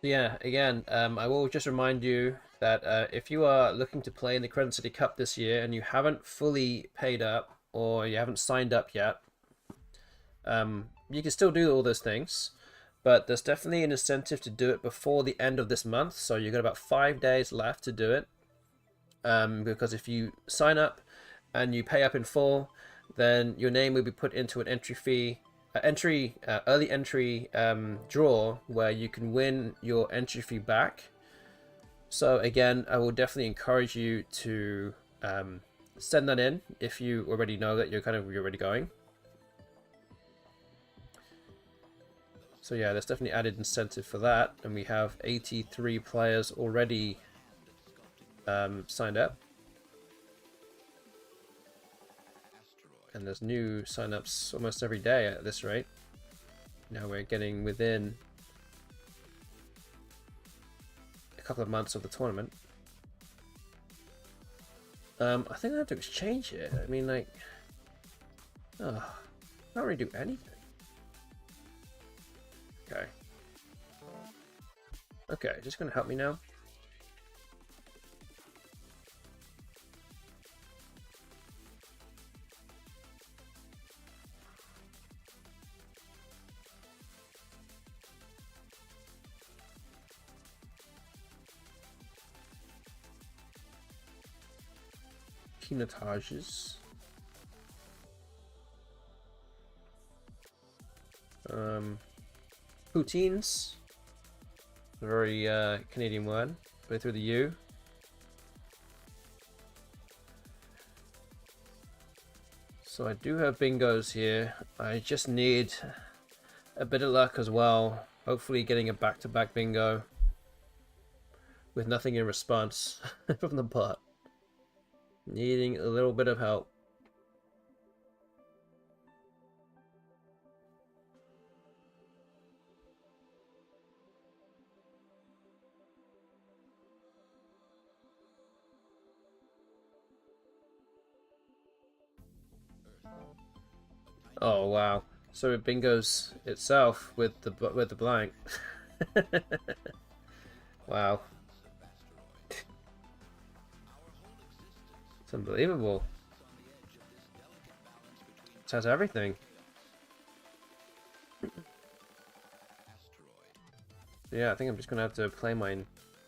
Yeah, again, I will just remind you that if you are looking to play in the Crescent City Cup this year and you haven't fully paid up or you haven't signed up yet, you can still do all those things, but there's definitely an incentive to do it before the end of this month. So you've got about 5 days left to do it, because if you sign up and you pay up in full, then your name will be put into an entry fee. Early entry draw where you can win your entry fee back. So again, I will definitely encourage you to send that in if you already know that you're already going. So yeah, there's definitely added incentive for that, and we have 83 players already signed up. And there's new signups almost every day at this rate. Now we're getting within a couple of months of the tournament. I think I have to exchange it. I mean, like, oh, I can't really do anything. Okay. Okay, just gonna help me now. Pinotages. Poutines. A very Canadian word. Go through the U. So I do have bingos here. I just need a bit of luck as well. Hopefully getting a back-to-back bingo with nothing in response from the bot. Needing a little bit of help. Oh wow. So it bingos itself with the blank. Wow. It's unbelievable. It has everything. Yeah, I think I'm just gonna have to play my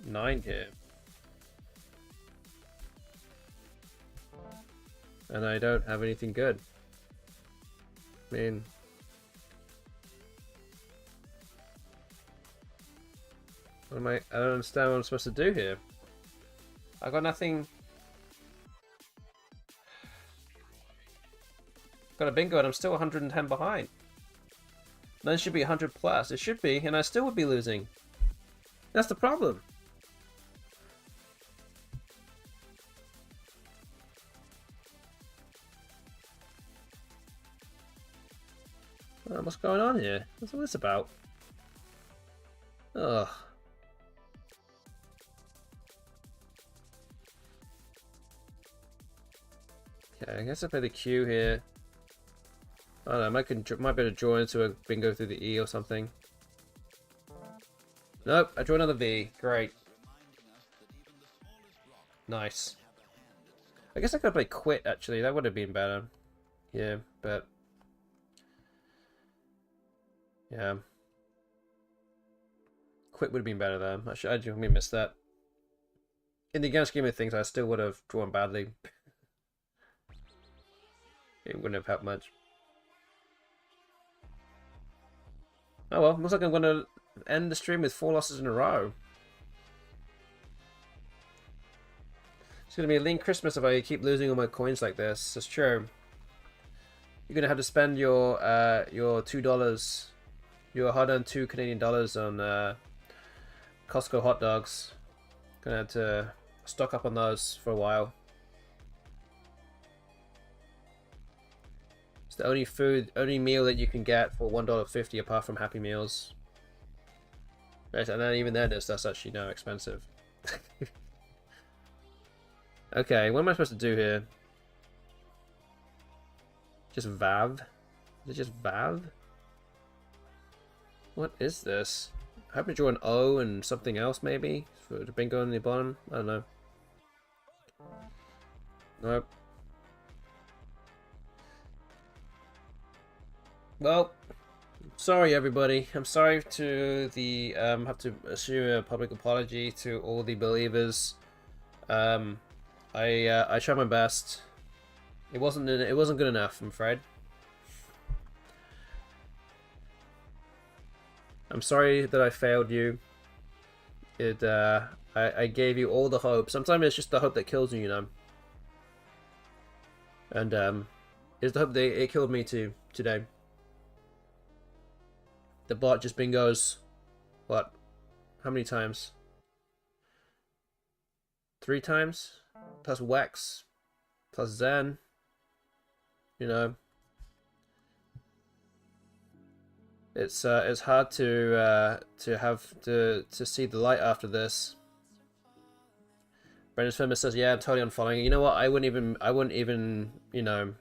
9 here. And I don't have anything good. I mean, what am I don't understand what I'm supposed to do here. I got nothing. Got a bingo and I'm still 110 behind. Then it should be 100 plus. It should be, and I still would be losing. That's the problem. What's going on here? What's all this about? Ugh. Okay, I guess I play the Q here. I don't know, might be able to draw into a bingo through the E or something. Nope, I draw another V. Great. Nice. I guess I could play quit actually, that would have been better. Yeah, but yeah. Quit would have been better though. I just missed that. In the grand scheme of things, I still would have drawn badly. It wouldn't have helped much. Oh well, looks like I'm going to end the stream with 4 losses in a row. It's going to be a lean Christmas if I keep losing all my coins like this. That's true. You're going to have to spend your $2, your hard-earned $2 on Costco hot dogs. Going to have to stock up on those for a while. It's the only meal that you can get for $1.50 apart from Happy Meals. Right, and then even then that's actually no expensive. Okay, what am I supposed to do here? Just Vav? Is it just Vav? What is this? I hope to draw an O and something else maybe? For the bingo on the bottom? I don't know. Nope. Well, sorry everybody. I'm sorry to the have to issue a public apology to all the believers. I tried my best. It wasn't good enough, I'm afraid. I'm sorry that I failed you. I gave you all the hope. Sometimes it's just the hope that kills you, you know. And it's the hope that it killed me too today. The bot just bingos. What? How many times? 3 times? Plus Wex. Plus Zen. You know. It's hard to see the light after this. Brendan's Firma says, yeah, I'm totally unfollowing. You know what? I wouldn't even, you know,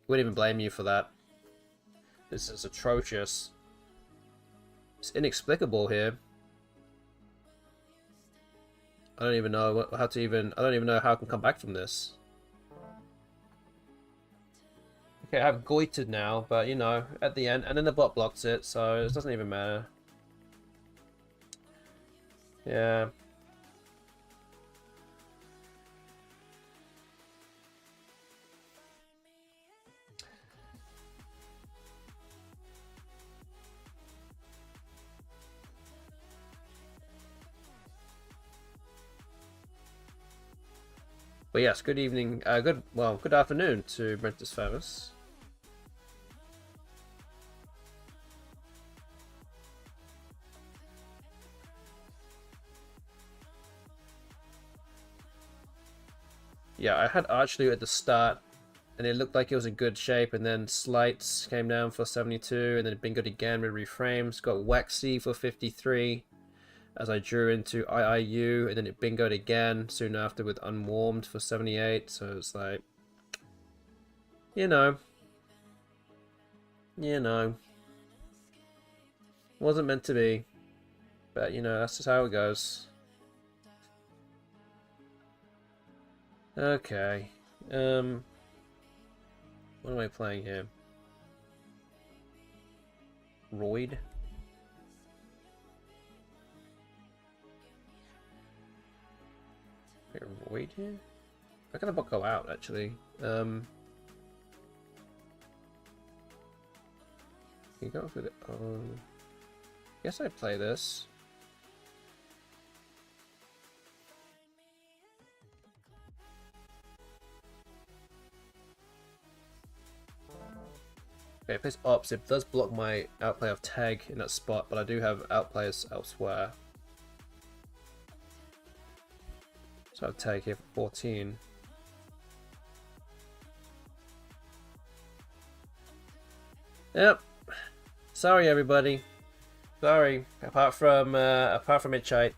wouldn't even blame you for that. This is atrocious. It's inexplicable here. I don't even know how to even. I don't even know how I can come back from this. Okay, I have goitered now, but you know, at the end, and then the bot blocks it, so it doesn't even matter. Yeah. But yes, good evening, good afternoon to Brentus Favis. Yeah, I had Archlew at the start, and it looked like it was in good shape, and then Slights came down for 72, and then it bingoed again with reframes. Got Waxy for 53, as I drew into IIU, and then it bingoed again soon after with Unwarmed for 78, so it's like, you know. you know, wasn't meant to be. But, you know, that's just how it goes. Okay. What am I playing here? Royd? Wait, Royd here? How can the bot go out, actually? Can you go for the... guess I'd play this. Okay, it plays ops. It does block my outplay of tag in that spot, but I do have outplayers elsewhere. So I have tag here for 14. Yep. Sorry, everybody. Sorry. Apart from Itchite,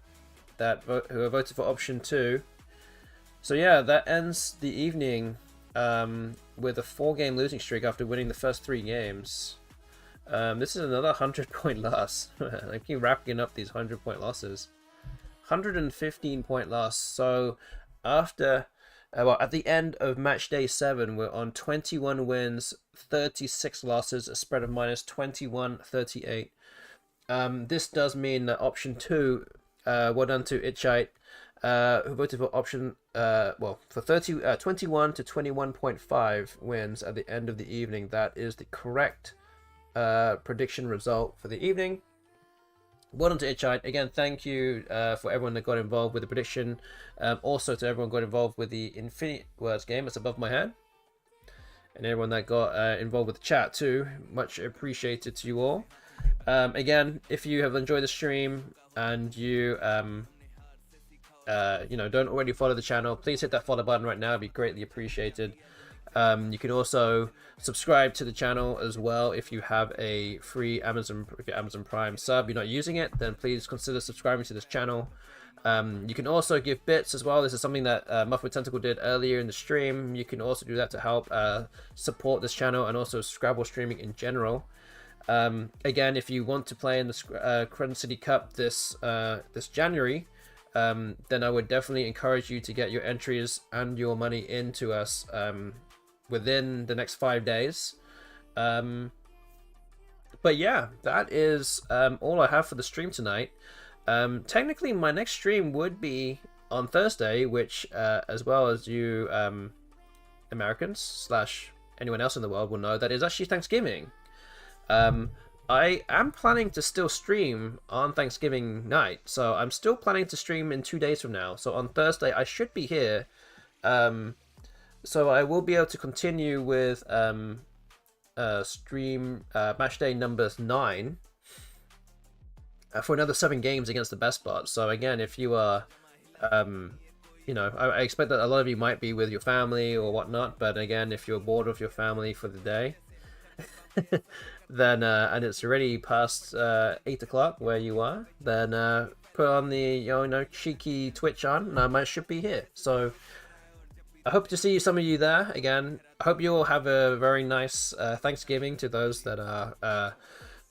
who voted for option 2. So yeah, that ends the evening. With a 4-game losing streak after winning the first 3 games. This is another 100-point loss. I keep racking up these 100-point losses. 115-point loss. So after, well, at the end of match day 7, we're on 21 wins, 36 losses, a spread of minus 21-38. This does mean that option 2, well done to Itchite, who voted for option, well, for 21 to 21.5 wins at the end of the evening. That is the correct prediction result for the evening. Well done to Itchite. Again, thank you for everyone that got involved with the prediction. Also to everyone who got involved with the Infinite Words game that's above my head. And everyone that got involved with the chat too. Much appreciated to you all. Again, if you have enjoyed the stream and you... you know, don't already follow the channel, please hit that follow button right now. It'd be greatly appreciated. You can also subscribe to the channel as well if you have a free Amazon Prime sub. You're not using it, then please consider subscribing to this channel. You can also give bits as well. This is something that Muff Tentacle did earlier in the stream. You can also do that to help support this channel and also Scrabble streaming in general. Again, if you want to play in the Crescent City Cup this January, then I would definitely encourage you to get your entries and your money into us within the next 5 days. But yeah, that is all I have for the stream tonight. Technically, my next stream would be on Thursday, which, as well as you Americans / anyone else in the world will know, that is actually Thanksgiving. I am planning to still stream on Thanksgiving night, so I'm still planning to stream in 2 days from now. So on Thursday, I should be here. So I will be able to continue with stream match day number 9 for another 7 games against the BESTBOT. So again, if you are, you know, I expect that a lot of you might be with your family or whatnot, but again, if you're bored of your family for the day, then and it's already past 8 o'clock where you are, then put on the you know cheeky Twitch on, and I should be here. So I hope to see some of you there. Again, I hope you all have a very nice Thanksgiving to those that are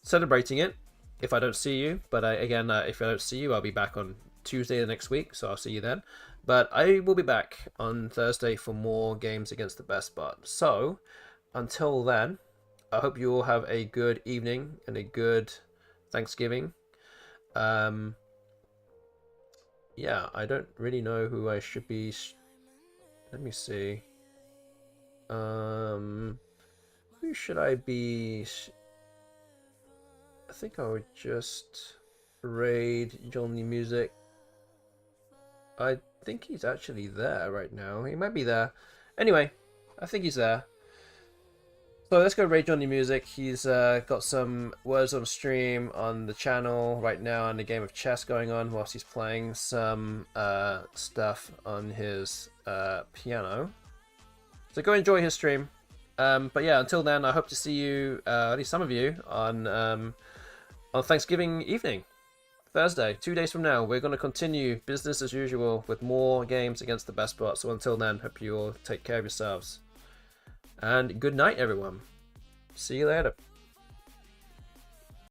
celebrating it. If I don't see you, but again, if I don't see you, I'll be back on Tuesday the next week, so I'll see you then. But I will be back on Thursday for more games against the BESTBOT. So until then, I hope you all have a good evening and a good Thanksgiving. Yeah, I don't really know who I should be. Let me see. Who should I be? I think I would just raid Johnny Music. I think he's actually there right now. He might be there. Anyway, I think he's there. So let's go raid Johnny Music. He's got some words on stream on the channel right now and a game of chess going on whilst he's playing some stuff on his piano. So go enjoy his stream. But yeah, until then, I hope to see you, at least some of you, on Thanksgiving evening, Thursday, 2 days from now. We're going to continue business as usual with more games against the BESTBOT. So until then, hope you all take care of yourselves. And good night, everyone. See you later.